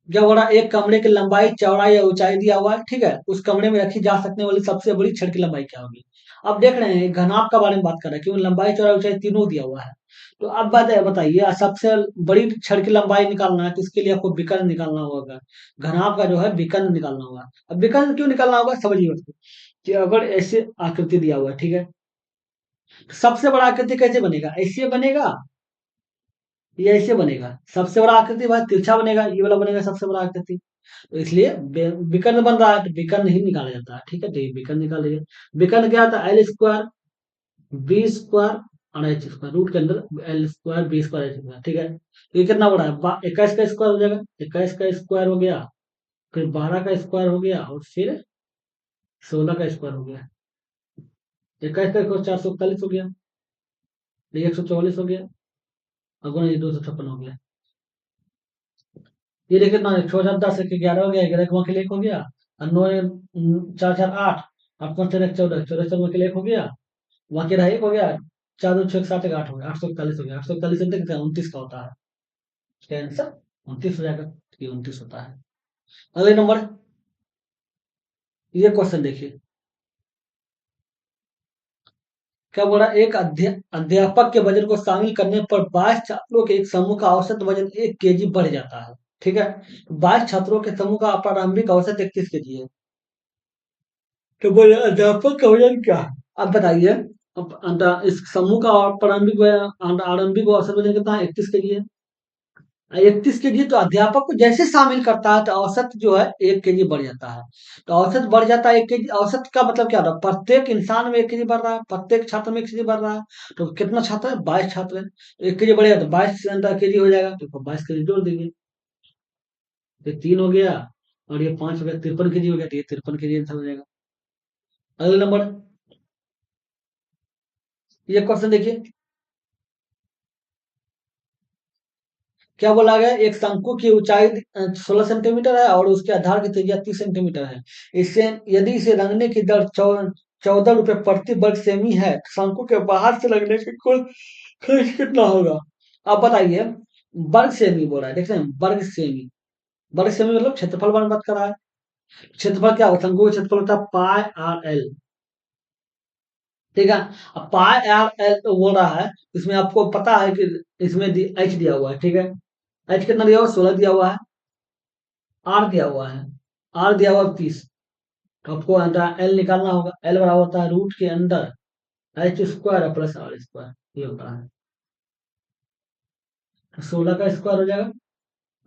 क्या बोला? एक कमरे की लंबाई, चौड़ाई या ऊंचाई दिया हुआ है, ठीक है। उस कमरे में रखी जा सकने वाली सबसे बड़ी छड़ की लंबाई क्या होगी? अब देख रहे हैं घनाभ का बारे में बात कर रहे हैं, क्योंकि लंबाई, चौड़ाई, ऊंचाई तीनों दिया हुआ है। तो अब बताइए, सबसे बड़ी छड़ की लंबाई निकालना है तो इसके लिए आपको विकर्ण निकालना होगा। घनाभ का जो है विकर्ण निकालना होगा। अब विकर्ण क्यों निकालना होगा, समझिए उसको। कि अगर ऐसे आकृति दिया हुआ है, ठीक है, तो सबसे बड़ा आकृति कैसे बनेगा? ऐसे बनेगा, ये ऐसे बनेगा। सबसे बड़ा आकृति भाई तिरछा बनेगा, ये वाला बनेगा सबसे बड़ा आकृति। तो इसलिए विकर्ण बन रहा है, तो विकर्ण ही निकाला जाता है, ठीक है। तो ये विकर्ण निकाल लीजिए। विकर्ण क्या आता है? L² B² और H², रूट के अंदर L² B² H², ठीक है। तो ये कितना बड़ा है? 21 का स्क्वायर हो जाएगा। 21 का स्क्वायर हो गया, फिर 12 का स्क्वायर हो गया, और फिर 16 का स्क्वायर हो गया। 21 का स्क्वायर 441 हो गया, ये 144 हो गया, और गुणा ये 256 हो गया। ये देखिए ना, 6 × 10 = 11 हो गया, 11 के लिए 1 हो गया, और 9 4 4 8, 8 5 4 14, 14 14 के लिए 1 हो गया, बाकी रहा 1 हो गया, 4 2 6 7 8 हो गया, 841 हो गया। 841 कितना? 29 का होता है। इसका आंसर 29 हो जाएगा। ये 29 होता है। अगले नंबर, ये क्वेश्चन देखिए। क्या बोला? एक अध्यापक के वजन को शामिल करने पर 22 छात्रों के एक समूह का औसत वजन 1 kg बढ़ जाता है, ठीक है। 22 छात्रों के समूह का प्रारंभिक औसत 31 kg है। तो बोले अध्यापक का वजन क्या है? अब बताइए। इस समूह का आरंभिक औसत वजन कितना है? 31 kg है। 31 kg, तो अध्यापक को जैसे शामिल करता है तो औसत जो है 1 kg बढ़ जाता है। तो औसत बढ़ जाता है 1 kg। औसत का मतलब क्या होता है? प्रत्येक इंसान में 1 kg बढ़ रहा है, प्रत्येक छात्र में 1 kg बढ़ रहा है। तो कितना छात्र है? 22 छात्र है, तो 1 kg बढ़ेगा तो 22 kg हो जाएगा, तो 22 kg जोड़ देंगे। ये 3 हो गया, और ये 5 हो गया, 53 kg हो गया, तो ये 53 kg आंसर हो जाएगा। अगले नंबर, ये क्वेश्चन देखिए। क्या बोला गया? एक शंकु की ऊंचाई 16 सेंटीमीटर है और उसके आधार की त्रिज्या 30 सेंटीमीटर है। इससे यदि इसे रंगने की दर 14 रुपए प्रति वर्ग सेमी है, तो शंकु के बाहर से रंगने की कुल खर्च कितना होगा? आप बताइए। वर्ग सेमी बोला है, देख रहे हैं, वर्ग सेमी। वर्ग सेमी मतलब क्षेत्रफल बारे में बात कर रहा है। क्षेत्रफल क्या होता है? शंकु का क्षेत्रफल होता है πr/l, ठीक है। अब πr/l तो बोल रहा है, इसमें आपको पता है कि इसमें h दिया हुआ है, ठीक है। h कितना दिया हुआ है? 16 दिया हुआ है। आर दिया हुआ है, आर दिया हुआ है 30। तो आपको एल निकालना होगा। एल बराबर होता है रूट के अंदर H² प्लस R², ये होता है। तो 16 का स्क्वायर हो जाएगा,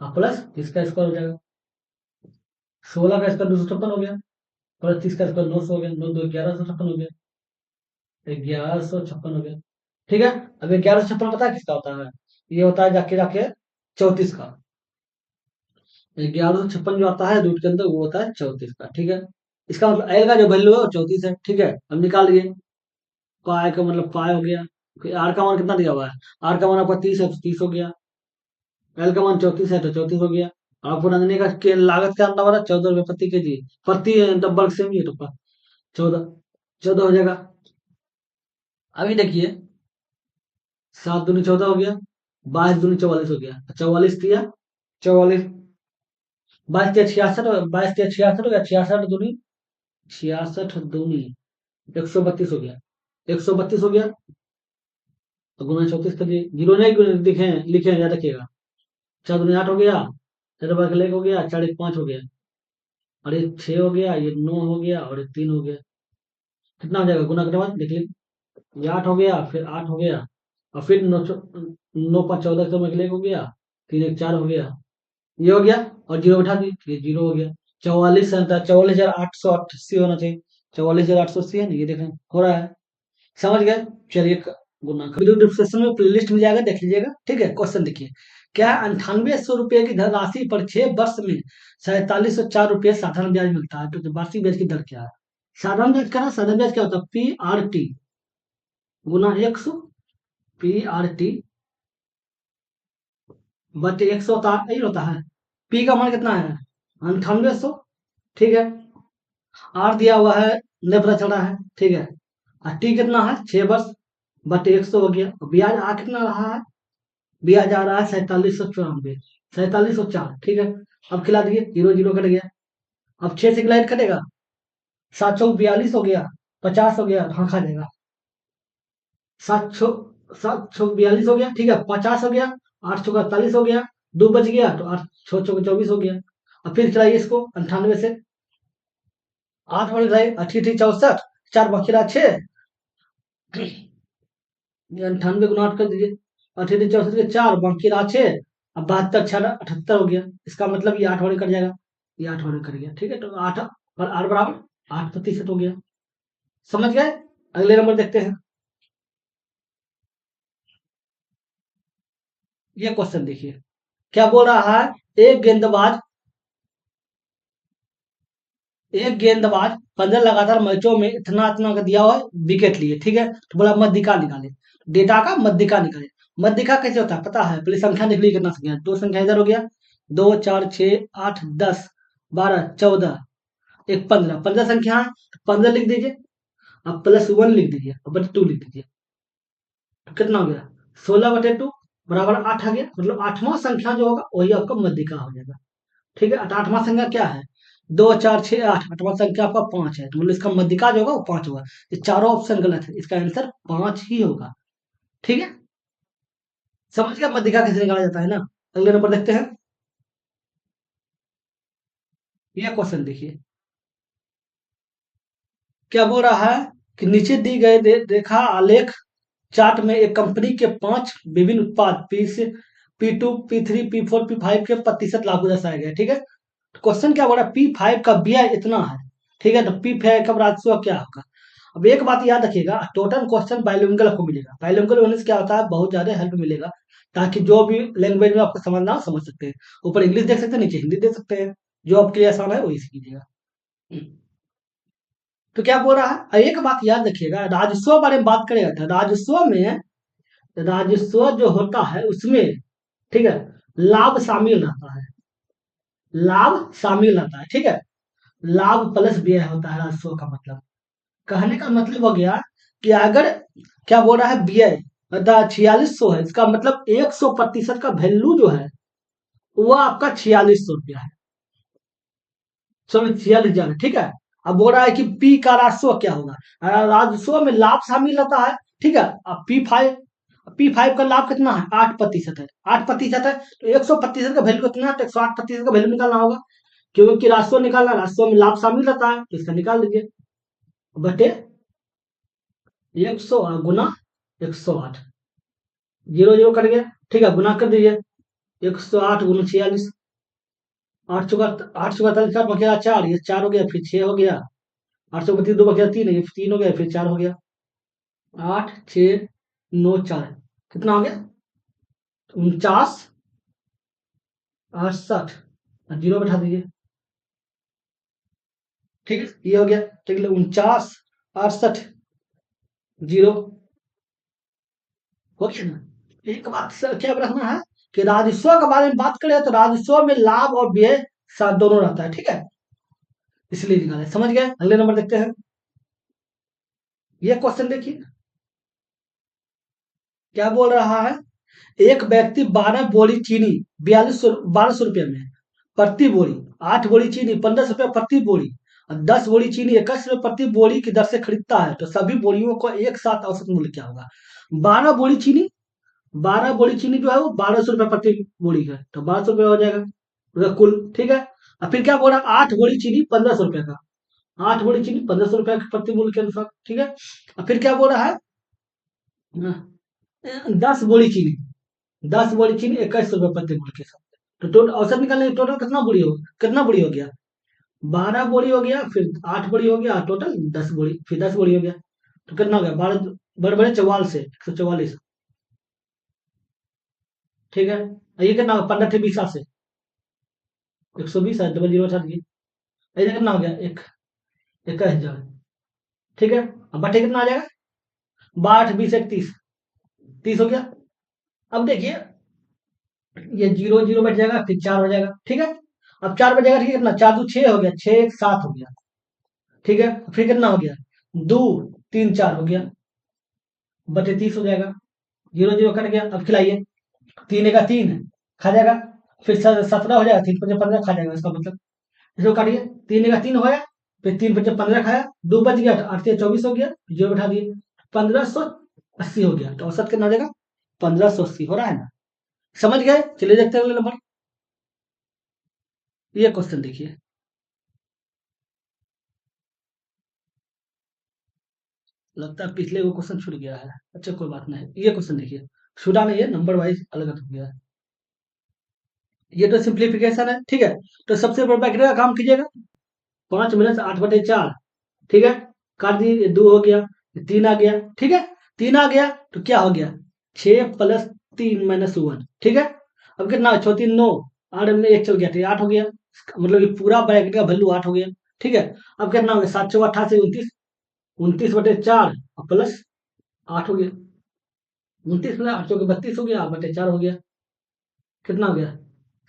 प्लस 30 का स्क्वायर हो जाएगा। 16 का स्क्वायर 256 हो गया, प्लस 30 का स्क्वायर 900 हो गया, 9 2 1156 हो गया, 1156 हो गया, ठीक है। अब 1156 पता है किसका होता है? ये होता है जाके जाके 34 का। 1156 जो आता है रूट के अंदर, वो होता है 34 का, ठीक है। इसका मतलब एल का जो वैल्यू है वो 34 है, ठीक है। अब निकालिए। पाई का मतलब पाई हो गया। आर का मान कितना दिया हुआ है? आर का मान आपका 30 है, तो 30 हो गया। एल का मान 34 है, तो 34 हो गया। आपको रंगने का लागत क्या अंदर वाला? 14 रुपए प्रति के जी, प्रति डब्बल सेम ही है, तो 14, 14 हो जाएगा। अभी देखिए, 7 दूनी 14 हो गया, 22 दूनी 44 हो गया, 44 दिया, 44, 22 दिया 66, 22 दिया 66 हो गया, 66 दूनी 66 दूनी 132 हो गया, 132 हो गया। तो गुना 34 कर दिए, जीरो नहीं लिखे, लिखे याद रखिएगा। 4 दूनी 8 हो गया, 4 बार का 1 हो गया, 4 1 5 हो गया, और ये 6 हो गया, ये 9 हो गया और ये 3 हो गया। कितना हो जाएगा गुना करने के बाद देख लीजिए। ये 8 हो गया, फिर 8 हो गया, और फिर 9 5 14 तो में हो गया, 3 1 4 हो गया, ये हो गया, और जीरो बैठा दी, ये जीरो हो गया। 44,880 होना चाहिए। 44,880 है ना, ये देखें हो रहा है। समझ गए? चलिए गुना वीडियो डिस्क्रिप्शन में प्लेलिस्ट मिल जाएगा, देख लीजिएगा। ठीक है, क्वेश्चन देखिए। क्या 9800 रुपये की धनराशि पर 6 वर्ष में 4704 रुपये साधारण ब्याज मिलता है, तो वार्षिक ब्याज की दर क्या है? साधारण ब्याज क्या होता है? PRT गुना 100, PRT बटे 100 होता है, यही होता है। P का मान कितना है? 9800। ठीक है, R दिया हुआ है, नहीं पता चल रहा है। ठीक है, और T कितना है? 6 वर्ष बटे 100 हो गया। और ब्याज आ कितना रहा है? ब्याज आ रहा है 4794, 4704। ठीक है, अब खिला दिए, जीरो जीरो कट गया। अब 6 से ग्लाइड कटेगा, 742 हो गया, 50 हो गया, हाँ खा जाएगा। 742 हो गया, ठीक है, 50 हो गया, 8 चौका 48 हो गया, 2 बच गया, तो 8 6 चौका 24 हो गया। अब फिर खिलाइए इसको 98 से। 8 और खिलाइए, 8 8 64, 4 बाकी रहा 6, 98 गुना 8 कर दीजिए। 8 8 64 के 4 बाकी रहा 6, अब 72 6 78 हो गया। इसका मतलब ये 8 और कट जाएगा, ये 8 और कट गया। ठीक है, तो 8 और 8 बराबर 8% हो गया। समझ गए? अगले नंबर देखते हैं। ये क्वेश्चन देखिए, क्या बोल रहा है? एक गेंदबाज एक गेंदबाज 15 लगातार मैचों में इतना इतना का दिया हुआ है, विकेट लिए। ठीक है, तो बोला मध्यिका निकाले, डेटा का मध्यिका निकाले। मध्यिका कैसे होता है पता है? पहले संख्या देख लीजिए, कितना संख्या है। दो संख्या इधर हो गया, 2 4 6 8 10 12 14, एक 15, 15 संख्या है, 15 लिख दीजिए। अब +1 लिख दीजिए, अब बटे 2 लिख दीजिए। तो कितना हो गया? 16/2 बराबर 8 आ गया। मतलब आठवां संख्या जो होगा वही आपका मध्यिका हो जाएगा। ठीक है, आठवां संख्या क्या है? 2 4 6 8, आठवां संख्या आपका 5 है, तो मतलब इसका मध्यिका जो होगा वो 5 होगा। ये चारों ऑप्शन गलत है, इसका आंसर 5 ही होगा। ठीक है, समझ गया मध्यिका कैसे निकाला जाता है ना। अगले नंबर देखते हैं। ये क्वेश्चन देखिए, क्या बोल रहा है कि नीचे दी गए रेखा आलेख चार्ट में एक कंपनी के 5 विभिन्न उत्पाद P2 P3 P4 P5 के प्रतिशत लाभ को दर्शाया गया है। ठीक है, तो क्वेश्चन क्या बोल रहा है? P5 का व्यय इतना है। ठीक है, तो P5 का राजस्व क्या होगा? अब एक बात याद रखिएगा, टोटल क्वेश्चन बाइलिंगुअल आपको मिलेगा। बाइलिंगुअल होने से क्या होता है? बहुत ज्यादा हेल्प मिलेगा, ताकि जो भी लैंग्वेज में आपको समझना हो समझ सकते हैं। ऊपर इंग्लिश देख सकते हैं, नीचे हिंदी देख सकते हैं, जो आपके लिए आसान है वही सीखिएगा। तो क्या बोल रहा है? एक बात याद रखिएगा, राजस्व बारे में बात करेगा था। राजस्व जो होता है उसमें, ठीक है, लाभ शामिल रहता है, लाभ शामिल रहता है। ठीक है, लाभ प्लस व्यय होता है राजस्व का मतलब। कहने का मतलब हो गया कि अगर, क्या बोल रहा है, व्यय 4600 है, इसका मतलब 100% का वैल्यू जो है वो आपका 4600 रुपया है। चलो 46,000 है। ठीक है, अब बोल रहा है कि पी का राजस्व क्या होगा? राजस्व में लाभ शामिल रहता है। ठीक है, अब P5 का लाभ कितना है? 8% है। 8% है, तो 100% का वैल्यू कितना है? तो 108% का वैल्यू निकालना होगा, क्योंकि राजस्व निकालना, राजस्व में लाभ शामिल रहता है, तो इसका निकाल लीजिए बटे 100 गुना 108, जीरो जीरो कट गया। ठीक है, गुना कर दीजिए, 108 गुना 46, 8 चौका 48, बचा 4, ये 4 हो गया, फिर 6 हो गया, 8 से 32 2 बचा 3, ये 3 हो गया, फिर 4 हो गया। 8 6 9 4 कितना हो गया? 49 68, जीरो बैठा दीजिए। ठीक है, ये हो गया। ठीक है, 49 68 जीरो हो गया ना। एक बात क्या रखना है कि राजस्व के बारे में बात करें तो राजस्व में लाभ और व्यय साथ दोनों रहता है। ठीक है, इसलिए निकाले। समझ गए? अगले नंबर देखते हैं। ये क्वेश्चन देखिए, क्या बोल रहा है? एक व्यक्ति 12 बोरी चीनी 1200 रुपये में प्रति बोरी, 8 बोरी चीनी 1500 रुपये प्रति बोरी, और 10 बोरी चीनी 21 रुपये प्रति बोरी की दर से खरीदता है, तो सभी बोरियों को एक साथ औसत मूल्य क्या होगा? 12 बोरी चीनी, 12 बोरी चीनी जो है वो 1200 रुपये प्रति बोरी है, तो 1200 रुपये हो जाएगा पूरा कुल। ठीक है, अब फिर क्या बोल रहा है, 8 बोरी चीनी 1500 रुपए का, 8 बोरी चीनी 1500 रुपए प्रति मूल्य के अनुसार, ठीक है। अब फिर क्या बोल रहा है, 10 बोरी चीनी, 10 बोरी चीनी 2100 रुपए प्रति मूल्य के हिसाब से। तो टोटल औसत निकालने टोटल कितना बोरी हो गया, 12 बोरी हो गया, फिर 8 बोरी हो गया, टोटल 10 बोरी, फिर 10 बोरी हो गया। तो कितना हो गया, 12 बड़े बड़े 44 से 144, ठीक है। और ये कितना होगा, 15 थे 20 से 120 है, डबल जीरो हटा दिए। ये कितना हो गया, 21,000, ठीक है। अब बटे कितना आ जाएगा, 12 20 31, 30 हो गया। अब देखिए ये जीरो जीरो बच जाएगा, फिर 4 हो जाएगा, ठीक है। अब 4 बचेगा, ठीक है, कितना, 4 2 6 हो गया, 6 1 7 हो गया, ठीक है। फिर कितना हो गया, 2 3 4 हो गया, बटे 30 हो जाएगा, जीरो जीरो कट गया। अब खिलाइए, 3 का 3 खा जाएगा, फिर 17 हो जाएगा, 3 5 15 खा जाएगा, इसका मतलब इसको काटिए, 3 का 3 हो गया, फिर 3 5 15 खाया, 2 बच गया, तो 8 24 हो गया, जीरो बैठा दिए, 1580 हो गया। तो औसत कितना हो जाएगा, 1580 हो रहा है ना, समझ गए। चलिए देखते हैं अगले नंबर, ये क्वेश्चन देखिए, लगता है पिछले वो क्वेश्चन छूट गया है, अच्छा कोई बात नहीं, ये क्वेश्चन देखिए, छूटा नहीं है, नंबर वाइज अलग अलग हो गया है। ये तो सिंप्लीफिकेशन है, ठीक है। तो सबसे बड़ा ब्रैकेट का काम कीजिएगा, 5 - 8/4, ठीक है। काट दिए, 2 हो गया, 3 आ गया, ठीक है। 3 आ गया तो क्या हो गया, 6 + 3 - 1, ठीक है। अब कितना, 6 3 9, 8 में 1 चल गया, तो ये 8 हो गया, मतलब ये पूरा ब्रैकेट का वैल्यू 8 हो गया, ठीक है। अब कितना हो गया, 7 × 4 = 88, 29, 29/4 प्लस 8 हो गया, 29 + 8 = 32 हो गया, बटे 4 हो गया, कितना हो गया,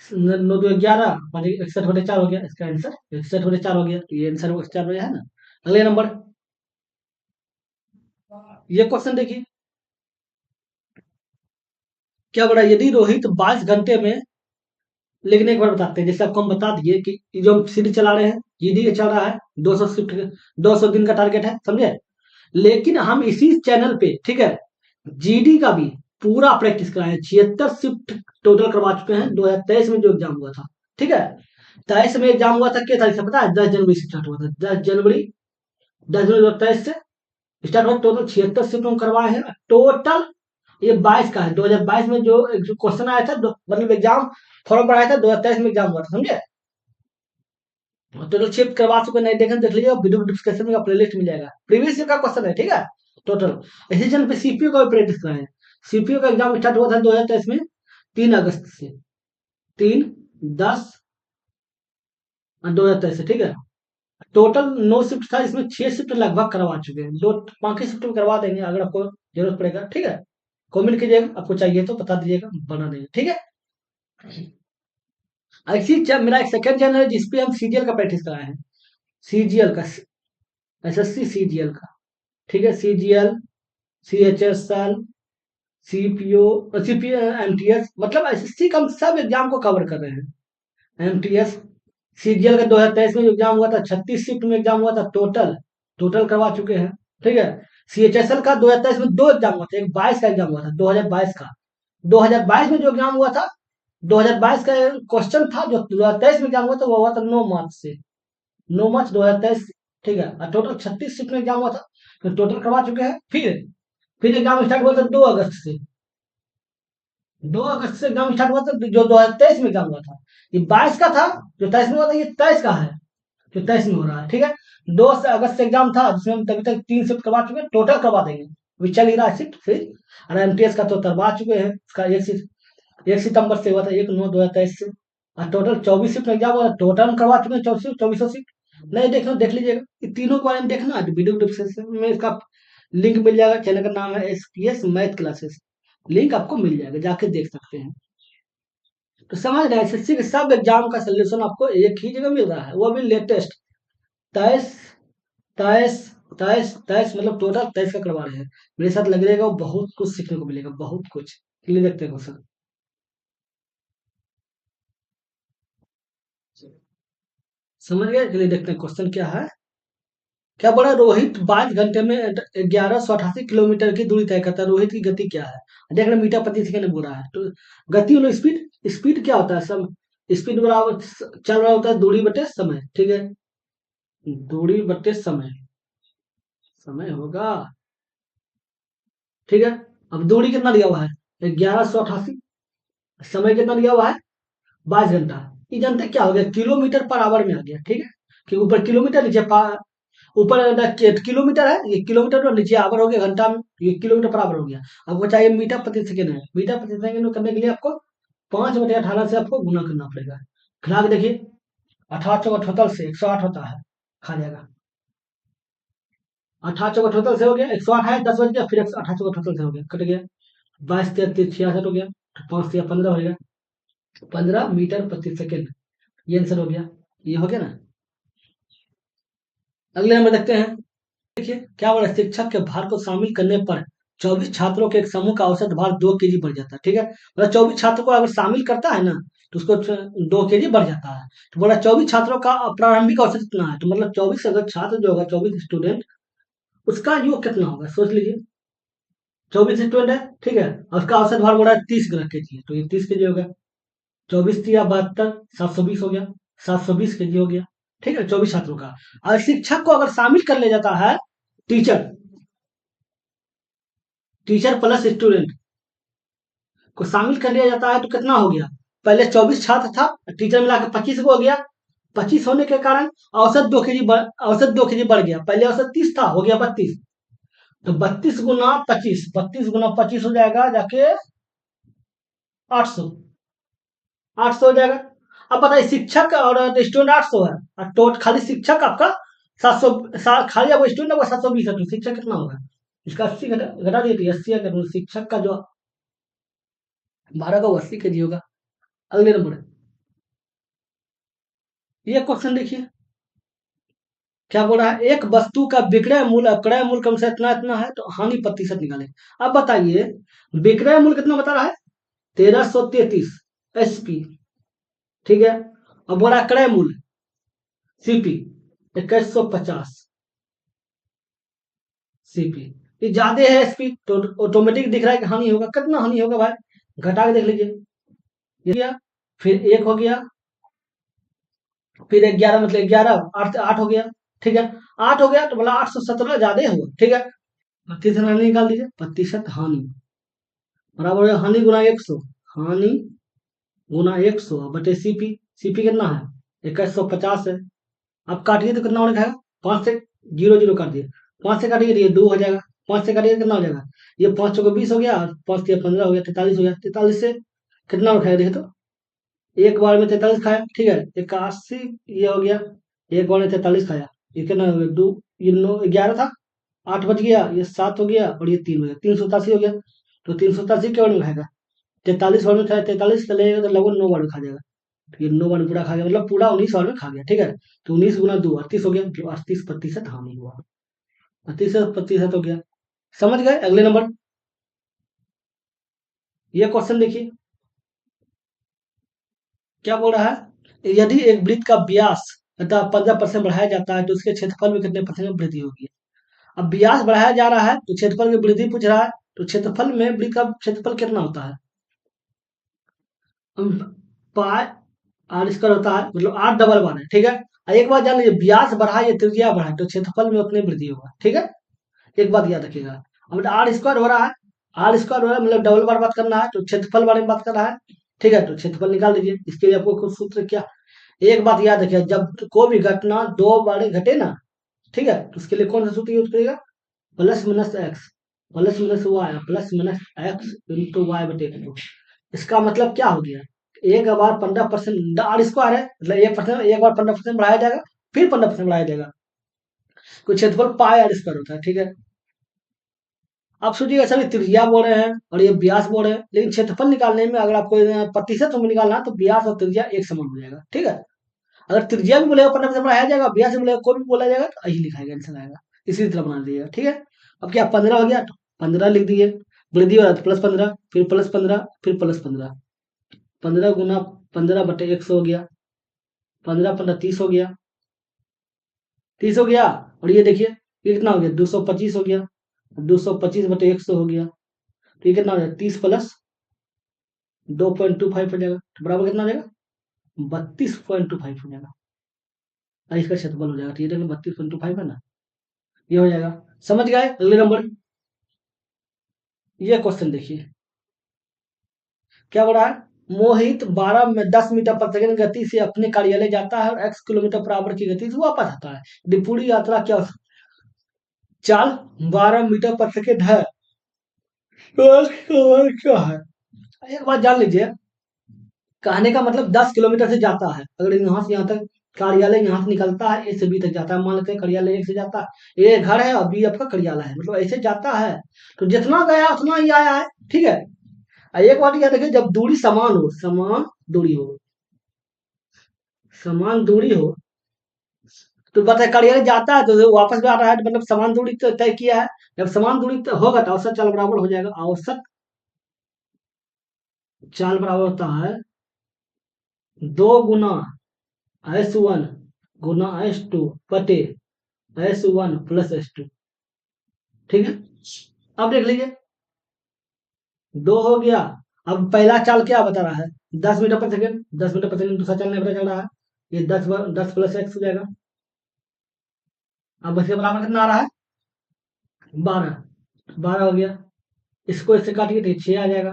9 2 11, 61/4 हो गया, इसका आंसर 61/4 हो गया, तो ये आंसर 4 हो गया है ना। अगले नंबर, ये क्वेश्चन देखिए, क्या बोला, यदि रोहित 22 घंटे में, लेकिन एक बार बताते हैं, जैसे आपको हम बता दिए कि ये जो हम सीरीज चला रहे हैं, जीडी चल रहा है, 200 शिफ्ट, 200 दिन का टारगेट है, समझे। लेकिन हम इसी चैनल पे, ठीक है, जीडी का भी पूरा प्रैक्टिस कराए हैं, 76 शिफ्ट टोटल करवा चुके हैं, 2023 में जो एग्जाम हुआ था, ठीक है। 23 में एग्जाम हुआ था, क्या तारीख से पता है, 10 जनवरी से स्टार्ट हुआ था, 10 जनवरी 2023 से स्टार्ट हुआ, टोटल 76 शिफ्ट हम करवाए हैं टोटल। ये 22 का है, 2022 में जो क्वेश्चन आया था, मतलब एग्जाम फॉर्म पर आया था, 2023 में एग्जाम हुआ था, समझे। टोटल शिफ्ट करवा चुके, नहीं देखें देख लीजिए, वीडियो डिस्क्रिप्शन में प्लेलिस्ट मिल जाएगा, प्रीवियस ईयर का क्वेश्चन है, ठीक है। टोटल इसी चैनल पे सीपीयू का भी प्रैक्टिस कराए हैं, सीपीयू का एग्जाम स्टार्ट हुआ था 2023 में, 3 अगस्त से, 3 10 2023 से, ठीक है। टोटल 9 शिफ्ट था, इसमें 6 शिफ्ट लगभग करवा चुके हैं, दो बाकी शिफ्ट में करवा देंगे, अगर आपको जरूरत पड़ेगा, ठीक है। कमेंट कीजिएगा, आपको चाहिए तो बता दीजिएगा, बना देंगे, ठीक है। ऐसी मेरा एक सेकंड चैनल है, जिसपे हम सीजीएल का प्रैक्टिस कराए हैं, सीजीएल का, एसएससी सीजीएल का, ठीक है। CGL, CHSL, CPO, CPO, MTS, मतलब एसएससी का हम सब एग्जाम को कवर कर रहे हैं, एमटीएस। सीजीएल का 2023 में जो एग्जाम हुआ था, 36 शिफ्ट में एग्जाम हुआ था, टोटल टोटल करवा चुके हैं, ठीक है। सीएचएसएल का 2023 में 2 एग्जाम हुआ था, एक 22 का एग्जाम हुआ था, 2022 का, 2022 में जो एग्जाम हुआ था, 2022 का क्वेश्चन था, जो 2023 में एग्जाम हुआ था, वो हुआ था 9 मार्च से, 9 मार्च 2023, ठीक है। और टोटल 36 सीट में एग्जाम हुआ था, तो टोटल करवा चुके हैं। फिर एग्जाम स्टार्ट हुआ था 2 अगस्त से, 2 अगस्त से एग्जाम स्टार्ट हुआ था, जो 2023 में एग्जाम हुआ था। ये 22 का था, जो 23 में हुआ था, ये 23 का है, जो 23 में हो रहा है, ठीक है। 2 अगस्त से एग्जाम था, जिसमें हम तभी तक 3 शिफ्ट करवा चुके हैं, टोटल करवा देंगे, अभी चल ही रहा है शिफ्ट फिर। और एमटीएस का तो करवा चुके हैं, उसका 1 सितंबर से हुआ था, 1/9/2023 से, और टोटल 24 शिफ्ट में एग्जाम हुआ, टोटल हम करवा चुके हैं 24 शिफ्ट। नहीं देखना, देख लीजिएगा, ये तीनों के बारे में देखना, वीडियो डिस्क्रिप्शन में इसका लिंक मिल जाएगा, चैनल का नाम है एसपीएस मैथ क्लासेस, लिंक आपको मिल जाएगा, जाके देख सकते हैं। तो समझ रहे हैं, एसएससी के सब एग्जाम का सोल्यूशन आपको एक ही जगह मिल रहा है, वो भी लेटेस्ट, 23 23 23 मतलब टोटल 23 का करवा रहे हैं, मेरे साथ लग रहेगा, बहुत कुछ सीखने को मिलेगा, बहुत कुछ। चलिए देखते हैं क्वेश्चन, समझ गए। चलिए देखते हैं क्वेश्चन क्या है। क्या बोला, रोहित 22 घंटे में 1188 किलोमीटर की दूरी तय करता है, रोहित की गति क्या है, देख रहे मीटर प्रति सेकंड बोल रहा है, तो गति मतलब स्पीड, स्पीड क्या होता है सब, स्पीड बराबर चल रहा होता है दूरी बटे समय, ठीक है, दूरी बटे समय, समय होगा, ठीक है। अब दूरी कितना दिया हुआ है 1188, समय कितना दिया हुआ है 22 घंटा। ये जानते हैं क्या हो गया, किलोमीटर पर आवर में आ गया, ठीक है, कि ऊपर किलोमीटर नीचे ऊपर किलोमीटर है, ये किलोमीटर और नीचे आवर हो गया, घंटा में ये किलोमीटर पर आवर हो गया। आपको चाहिए मीटर प्रति सेकेंड है, मीटर प्रति सेकेंड करने के लिए आपको 5/18 से आपको गुना करना पड़ेगा। खिला के देखिए, 18 से 108 होता है, खा जाएगा। 18 से हो गया 108 है, 10 बज गया, फिर 18 से हो गया, कट गया, 22×3 = 66 हो गया, 5×15 हो गया, 15 मीटर प्रति सेकेंड, ये आंसर हो गया, ये हो गया ना। अगले नंबर देखते हैं, देखिए क्या बोला, शिक्षक के भार को शामिल करने पर 24 छात्रों के एक समूह का औसत भार 2 kg बढ़ जाता है, ठीक है, मतलब 24 छात्रों को अगर शामिल करता है ना तो उसको 2 kg बढ़ जाता है। तो बोला 24 छात्रों का प्रारंभिक औसत कितना है, तो मतलब 24 अगर छात्र जो होगा, 24 स्टूडेंट, उसका योग कितना होगा सोच लीजिए। 24 स्टूडेंट है, ठीक है, और उसका औसत भार बोला 30 kg है, तो ये 30 kg होगा। 24×3 = 72, 720 हो गया, 720 kg हो गया, ठीक है, 24 छात्रों का। और शिक्षक को अगर शामिल कर लिया जाता है, टीचर टीचर प्लस स्टूडेंट को शामिल कर लिया जाता है, तो कितना हो गया, पहले 24 छात्र था, टीचर मिलाकर 25 को हो गया, 25 होने के कारण औसत 2 kg बढ़ गया, पहले औसत 30 था, हो गया 32, तो 32 × 25 हो जाएगा जाके 800, 800 हो जाएगा। अब बताइए शिक्षक और स्टूडेंट 800 है, और खाली शिक्षक आपका 700, खाली आपको स्टूडेंट आपका 720 है, तो शिक्षक कितना होगा, इसका 80 घटा दिए, 80 है, तो शिक्षक का जो 12 का 80 kg होगा। अगले नंबर, ये क्वेश्चन देखिए क्या बोल रहा है, एक वस्तु का विक्रय मूल्य क्रय मूल्य कम से इतना इतना है, तो हानि प्रतिशत निकाले। अब बताइए विक्रय मूल्य कितना बता रहा है, 1333 SP, ठीक है, अब बोला क्रय मूल्य CP 2150 CP, ये ज्यादा है SP, तो ऑटोमेटिक दिख रहा है कि हानि होगा, कितना हानि होगा भाई, घटा के देख लीजिए, ये गया, फिर 1 हो गया, फिर 11 मतलब 11, 8 8 हो गया, ठीक है, 8 हो गया, तो बोला 817 ज्यादा हुआ, ठीक है, प्रतिशत हानि निकाल दीजिए, प्रतिशत हानि बराबर है हानि गुना 100, हानि गुना 100 बटे CP, CP कितना है 2150 है। अब काटिए तो कितना होने खाएगा, 5 से 0 0 काट दिए, 5 से काटिए तो ये 2 हो जाएगा, 5 से काटिए कितना हो जाएगा, ये 5 चौके 20 हो गया, 5 या 15 हो गया, 43 हो गया, 43 से कितना उठाएगा देखिए तो, एक बार में 43 खाया, ठीक है, 81 ये हो गया, एक बार में 43 खाया, ये कितना हो गया, 2 ये 9 11 था, 8 बच गया, ये 7 हो गया, और ये 3 हो गया, 387 हो गया, तो 387 के बार में खाएगा, 43 बार में खाया, 43 का लगेगा तो लगभग 9 बार में खा जाएगा, तो ये 9 बार में पूरा खा गया, मतलब पूरा 19 बार में खा गया, ठीक है, तो 19 गुना 2 38 हो गया, जो 38% हानि हुआ, 38% हो गया, समझ गए। अगले नंबर, ये क्वेश्चन देखिए क्या बोल रहा है, यदि एक वृत्त का व्यास अतः 15% बढ़ाया जाता है, तो उसके क्षेत्रफल में कितने परसेंट वृद्धि होगी। अब व्यास बढ़ाया जा रहा है तो क्षेत्रफल की वृद्धि पूछ रहा है, तो क्षेत्रफल में वृत्त का क्षेत्रफल कितना होता है, पाई आर स्क्वायर होता है, मतलब 8 डबल 1 है, ठीक है, और एक बात जान लीजिए, व्यास बढ़ा या त्रिज्या बढ़ा तो क्षेत्रफल में उतनी वृद्धि होगा, ठीक है, एक बात याद रखिएगा। अब आर स्क्वायर हो रहा है, आर स्क्वायर हो रहा है मतलब डबल बार बात करना है, तो क्षेत्रफल बारे में बात कर रहा है, ठीक है, तो क्षेत्रफल निकाल लीजिए, इसके लिए आपको कुछ सूत्र क्या, एक बात याद रखिए, जब कोई भी घटना 2 बार घटे ना, ठीक है, तो उसके लिए कौन सा सूत्र यूज करेगा, plus minus x, plus minus y, plus minus x into y बटे 2। इसका मतलब क्या हो गया, एक बार 15% आर स्क्वायर है, मतलब 1%, एक बार 15% बढ़ाया जाएगा, फिर 15% बढ़ाया जाएगा, कोई क्षेत्रफल पाई आर स्क्वायर होता है, ठीक है। आप सोचिएगा सभी त्रिज्या बोल रहे हैं और ये व्यास बोल रहे हैं, लेकिन क्षेत्रफल निकालने में अगर आपको प्रतिशत में निकालना है तो व्यास और त्रिज्या एक समान हो जाएगा, ठीक है। अगर त्रिज्या भी बोलेगा 15% बढ़ाया जाएगा, व्यास भी बोलेगा कोई भी बोला जाएगा, तो यही लिखाएगा, आंसर आएगा, इसी तरह बना दीजिएगा, ठीक है। अब क्या 15 हो गया, तो 15 लिख दिए, वृद्धि हो रहा है तो +15, फिर +15, फिर +15, 15 गुना 15 बटे 100 हो गया, 15 15 30 हो गया, 30 हो गया, और ये देखिए ये कितना हो गया 225 हो गया, 225 बटे 100 हो गया, तो ये कितना हो गया 30 प्लस 2.25 हो जाएगा, तो बराबर कितना हो जाएगा 32.25 हो जाएगा, और इसका क्षेत्रफल हो जाएगा। ठीक है, 32.25 है ना, ये हो जाएगा। समझ गए? अगले नंबर, ये क्वेश्चन देखिए क्या बोला है। मोहित 10 मीटर प्रति सेकंड गति से अपने कार्यालय जाता है और x किलोमीटर पर आवर की गति से वापस आता है। यदि पूरी यात्रा क्या चाल 12 मीटर प्रति सेकंड है तो क्या है। एक बात जान लीजिए, कहने का मतलब 10 किलोमीटर से जाता है। अगर यहाँ से यहाँ तक कार्यालय यहाँ से निकलता है, ए से बी तक जाता है, मान लेते हैं कार्यालय एक से जाता है, ए घर है और बी आपका कार्यालय है, मतलब ऐसे जाता है, तो जितना गया उतना ही आया है। ठीक है, एक बात याद रखिए, जब दूरी समान हो, समान दूरी हो तो बताए कार्यालय जाता है तो वापस भी आ रहा है, मतलब समान दूरी तो तय किया है। जब समान दूरी होगा तो औसत चाल बराबर हो जाएगा। औसत चाल बराबर होता है 2 गुना S1 गुना S2 बटे S1 प्लस S2। ठीक है, अब देख लीजिए, 2 हो गया। अब पहला चाल क्या बता रहा है, 10 मीटर प्रति सेकंड, 10 मीटर प्रति सेकंड दूसरा चाल नहीं पता चल रहा है, ये 10 प्लस एक्स हो जाएगा। अब इसके बराबर कितना आ रहा है, 12 हो गया। इसको इससे काटिए तो ये 6 आ जाएगा,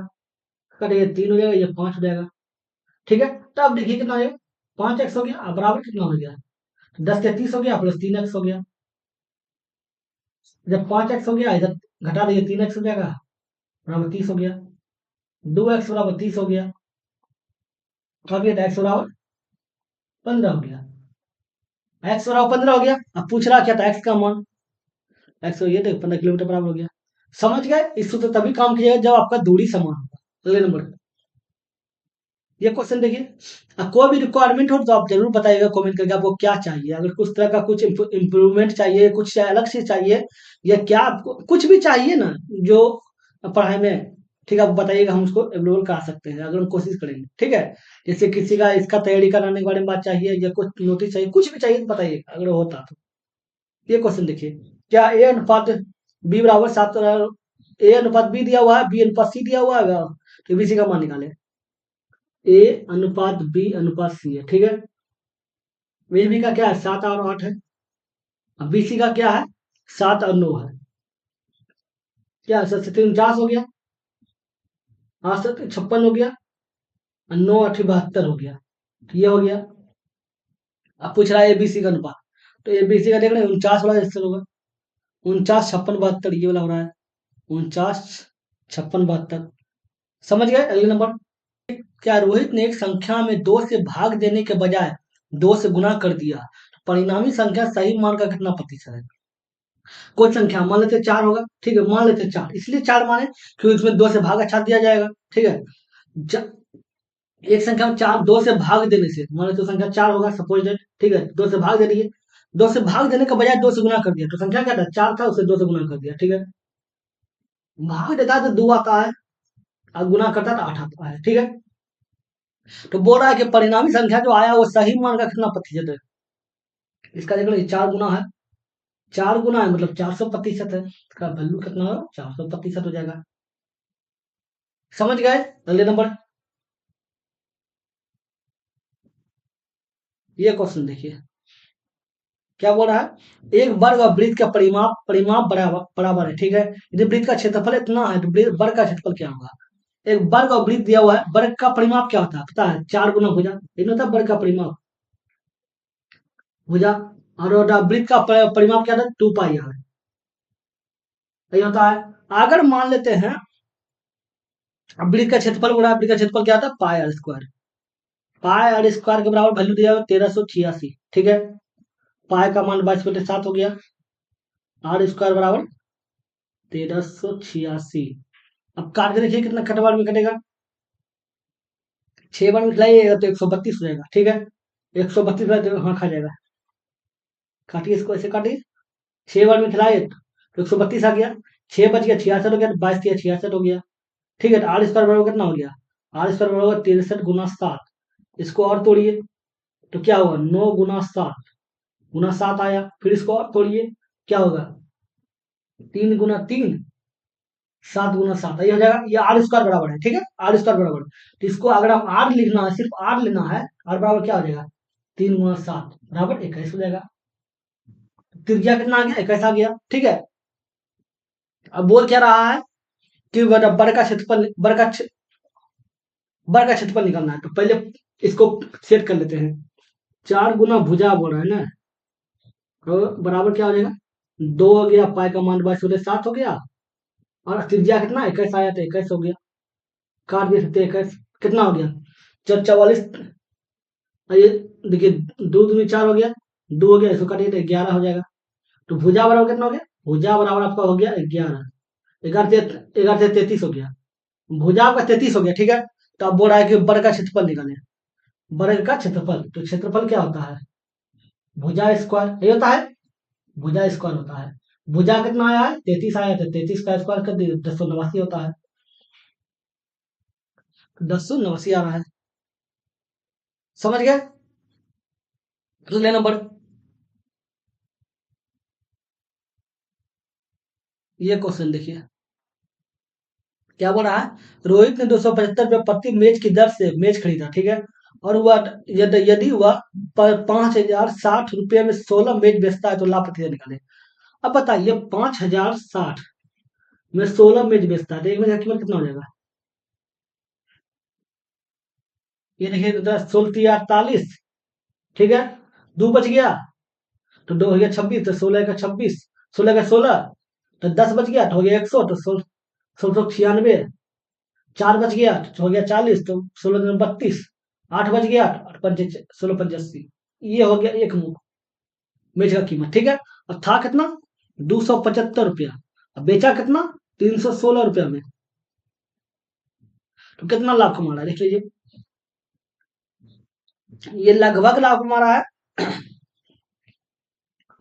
काटिए 3 हो जाएगा, ये 5 हो जाएगा। ठीक है, तो अब देखिए कितना हो जाएगा, 5x हो गया। अब बराबर कितना हो गया, 10 से 30 हो गया प्लस 3x हो गया। जब 5x हो गया इधर घटा देंगे 3x हो जाएगा, बराबर 30 हो गया। 2x बराबर 30 हो गया। अब ये x बराबर 15 हो गया। x बराबर 15 हो गया। अब पूछ रहा क्या था, x का मान, x हो, ये देखो 15 किलोमीटर बराबर हो गया। समझ गए? इस सूत्र तभी काम किया जब आपका दूरी समान होगा। अगले नंबर, ये क्वेश्चन देखिए, कोई भी रिक्वायरमेंट हो तो आप जरूर बताइएगा कमेंट करके आपको क्या चाहिए। अगर कुछ तरह का कुछ इम्प्रूवमेंट चाहिए, कुछ अलग से चाहिए, या क्या आपको कुछ भी चाहिए ना जो पढ़ाई में, ठीक है, आप बताइएगा, हम उसको अवेलेबल करा सकते हैं अगर हम कोशिश करेंगे। ठीक है, जैसे किसी का इसका तैयारी कराने के बारे में बात चाहिए, या कुछ नोटिस चाहिए, कुछ भी चाहिए तो बताइएगा अगर होता तो। ये क्वेश्चन देखिए, क्या ए अनुपात बी बराबर 7, ए अनुपात बी दिया हुआ है, बी अनुपात सी दिया हुआ है, तो बीसी का मान निकाले। ए अनुपात बी अनुपात सी है, ठीक है। ए बी का क्या है, 7 और 8 है। अब बीसी का क्या है, 7 और 9 है। क्या है, 7 से 3 49 हो गया, 8 से 56 हो गया, और 9 8 72 हो गया। तो ये हो गया। अब पूछ रहा है एबीसी का अनुपात, तो एबीसी का देख रहे हैं 49 वाला जैसे होगा, 49 56 72 ये वाला हो रहा है, 49 56 72। समझ गए? अगले नंबर, क्या रोहित ने एक संख्या में 2 से भाग देने के बजाय 2 से गुना कर दिया, तो परिणामी संख्या सही मान का कितना प्रतिशत है। कोई संख्या मान लेते 4 होगा, ठीक है, मान लेते 4, इसलिए 4 माने क्योंकि इसमें 2 से भाग अच्छा दिया जाएगा। ठीक है, एक संख्या में 4 2 से भाग देने से, मान लेते संख्या 4 होगा सपोज दैट, ठीक है, 2 से भाग दे दिए, 2 से भाग देने के बजाय 2 से गुना कर दिया, तो संख्या क्या था, 4 था, उसे 2 से गुना कर दिया। ठीक है, भाग देता है तो 2 आता है, और गुना करता है तो 8 आता है। ठीक है, तो बोल रहा है कि परिणामी संख्या जो आया वो सही मान का कितना प्रतिशत है। इसका देख लो, 4 गुना है, 4 गुना है मतलब 400% है, इसका वैल्यू कितना होगा, 400% हो जाएगा। समझ गए? अगले नंबर, ये क्वेश्चन देखिए क्या बोल रहा है, एक वर्ग और वृत्त का परिमाप परिमाप बराबर बराबर है। ठीक है, यदि वृत्त का क्षेत्रफल इतना है तो वर्ग का क्षेत्रफल क्या होगा। एक वर्ग और वृत्त दिया हुआ है, वर्ग का परिमाप क्या होता है पता है, 4 गुना भुजा, लेकिन होता है वर्ग का परिमाप भुजा, और वृत्त का परिमाप क्या था, 2 पाई आर, यही होता है। अगर मान लेते हैं अब वृत्त का क्षेत्रफल बोला, वृत्त का क्षेत्रफल क्या होता है, pi r square, pi r square के बराबर वैल्यू दिया हुआ 1386। ठीक है, पाई का मान 22/7 हो गया, आर स्क्वायर बराबर 1386। अब काट के देखिए कितना कटवार में कटेगा, 6 बार में खिलाइएगा तो 132 हो जाएगा। ठीक है, 132 हाँ खा जाएगा, काटिए इसको ऐसे काटिए, 6 बार में खिलाए तो 132 आ गया, 6 बच गया 66 हो गया, 22 66 हो गया। ठीक है, तो आर स्क्वायर बराबर कितना हो गया, आर स्क्वायर बराबर 63 गुना 7। इसको और तोड़िए तो क्या होगा, 9 गुना 7 आया, फिर इसको और तोड़िए क्या होगा, 3 गुना 3, 7 गुना 7 ये हो जाएगा, ये आर स्क्वायर बराबर है, ठीक है, आर स्क्वायर बराबर। तो इसको अगर आप आर लिखना है, सिर्फ आर लेना है, आर बराबर क्या हो जाएगा, 3 गुना 7 बराबर 21 हो जाएगा। त्रिज्या कितना आ गया, 21 आ गया, ठीक है। अब बोल क्या रहा है कि बर्ग का क्षेत्रफल, वर्ग का क्षेत्रफल निकालना है, तो पहले इसको सेट कर लेते हैं। 4 गुना भुजा बोल रहा है ना, तो बराबर क्या हो जाएगा, 2 हो गया, पाई का मान बाईस 7 हो गया, और त्रिज्या कितना 21 आया, तो 21 हो गया, काट दे सकते 21, कितना हो गया, 44। ये देखिए, 2 दूनी 4 हो गया, 2 हो गया, इसको काटिए तो 11 हो जाएगा। तो भुजा बराबर कितना हो गया, भुजा बराबर आपका हो गया 11, 11 से 33 हो गया, भुजा आपका 33 हो गया, ठीक है। तो अब बोल रहा है कि वर्ग का क्षेत्रफल निकालें, वर्ग का क्षेत्रफल, तो क्षेत्रफल क्या होता है, भुजा स्क्वायर, ये होता है, भुजा स्क्वायर होता है। भुजा कितना आया है, 33 आया था, 33 का स्क्वायर कर दिए 1089 होता है, 1089 आ रहा है, समझ गए। अगले नंबर, ये क्वेश्चन देखिए, क्या बोल रहा है, रोहित ने 275 रुपये प्रति मेज की दर से मेज खरीदा, ठीक है, और वह यदि वह 5,060 रुपये में 16 मेज बेचता है तो लाभ प्रतिशत निकाले। अब बताइए, 5,060 में 16 मेज बेचता है, तो एक मेज का कीमत कितना हो जाएगा, ये देखिए, 10 16 48, ठीक है, 2 बच गया, तो 2 हो गया 26, तो 16 का 26, 16 का 16, तो 10 बच गया, तो हो गया 100, तो 1696, 4 बच गया तो हो गया 40, तो 16 32, 8 बच गया, 16 85, ये हो गया एक मेज का कीमत, ठीक है। और था कितना, 275 रुपया, अब बेचा कितना, 316 रुपया में, तो कितना लाभ कमा रहा है देख लीजिए, ये लगभग लाभ कमा रहा है।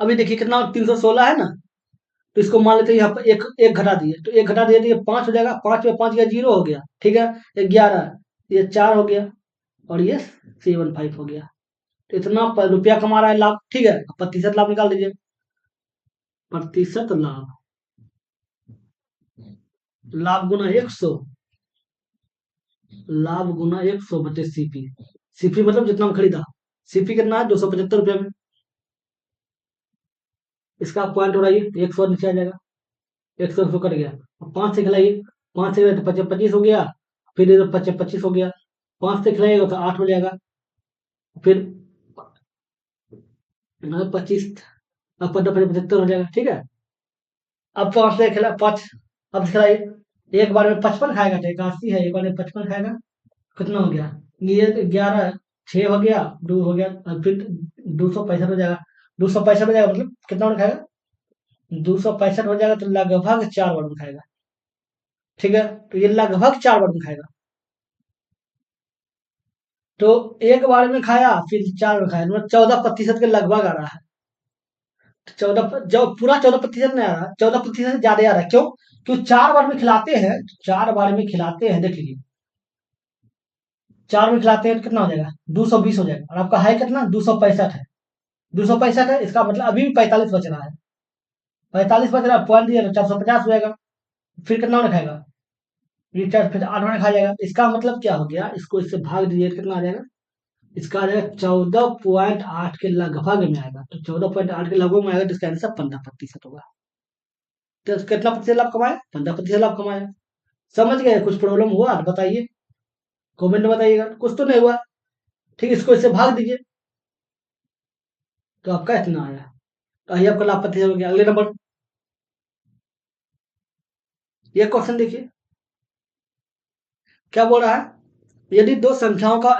अभी देखिए कितना, 316 है ना, तो इसको मान लेते हैं यहाँ पर एक एक घटा दिए, तो एक घटा दिए तो ये 5 हो जाएगा, 5 में 5 गया 0 हो गया, ठीक है, 11, ये 4 हो गया, और ये 75 हो गया, तो इतना रुपया कमा रहा है लाभ, ठीक है। अब प्रतिशत लाभ निकाल दीजिए, प्रतिशत लाभ, लाभ गुना 100, लाभ गुना 100 बटे सीपी, सीपी मतलब जितना हम खरीदा, सीपी कितना है, 275 रुपये में, इसका पॉइंट उड़ाइए, 100 नीचे आ जाएगा, 100 कट गया, 5 से खिलाइए, 5 से तो 25 हो गया, फिर इधर 25 हो गया, 5 से खिलाइएगा तो 8 हो जाएगा, फिर 25, अब 75 हो जाएगा, ठीक है। अब 5 से खिला 5, अब खिलाइए, एक बार में 55 खाएगा तो 81 है, एक बार में 55 खाएगा, कितना हो गया, ये 11, 6 हो गया, 2 हो गया, और फिर 265 हो जाएगा, 265 हो जाएगा, मतलब कितना बार खाएगा, 265 हो जाएगा, तो लगभग 4 बार में खाएगा, ठीक है, तो ये लगभग 4 बार में खाएगा, तो एक बार में खाया, फिर 4 बार खाया, मतलब 14% के लगभग आ रहा है, 14, जब पूरा 14% नहीं आ रहा, 14% से ज्यादा आ रहा है, क्यों, क्यों 4 बार में खिलाते हैं, 4 बार में खिलाते हैं, देख लीजिए, 4 में खिलाते हैं तो कितना हो जाएगा, 220 हो जाएगा, और आपका है कितना, 265 है, 265 है, इसका मतलब अभी भी 45 बच रहा है, 45 बच रहा है, पॉइंट दिया तो 450 हो जाएगा, फिर कितना में खाएगा, रिचार्ज फिर 8 में खा जाएगा, इसका मतलब क्या हो गया, इसको इससे भाग दीजिए तो कितना आ जाएगा, इसका आ जाएगा 14.8 के लगभग में आएगा, तो 14.8 के लगभग में आएगा, तो इसका आंसर 15% होगा। तो कितना प्रतिशत लाभ कमाया, 15% लाभ कमाया, समझ गए, कुछ प्रॉब्लम हुआ तो बताइए, कमेंट में बताइएगा, कुछ तो नहीं हुआ, ठीक है, इसको इससे भाग दीजिए, तो आपका इतना आया, तो आइए आपका लाभ प्रतिशत हो गया। अगले नंबर, ये क्वेश्चन देखिए, क्या बोल रहा है, यदि दो संख्याओं का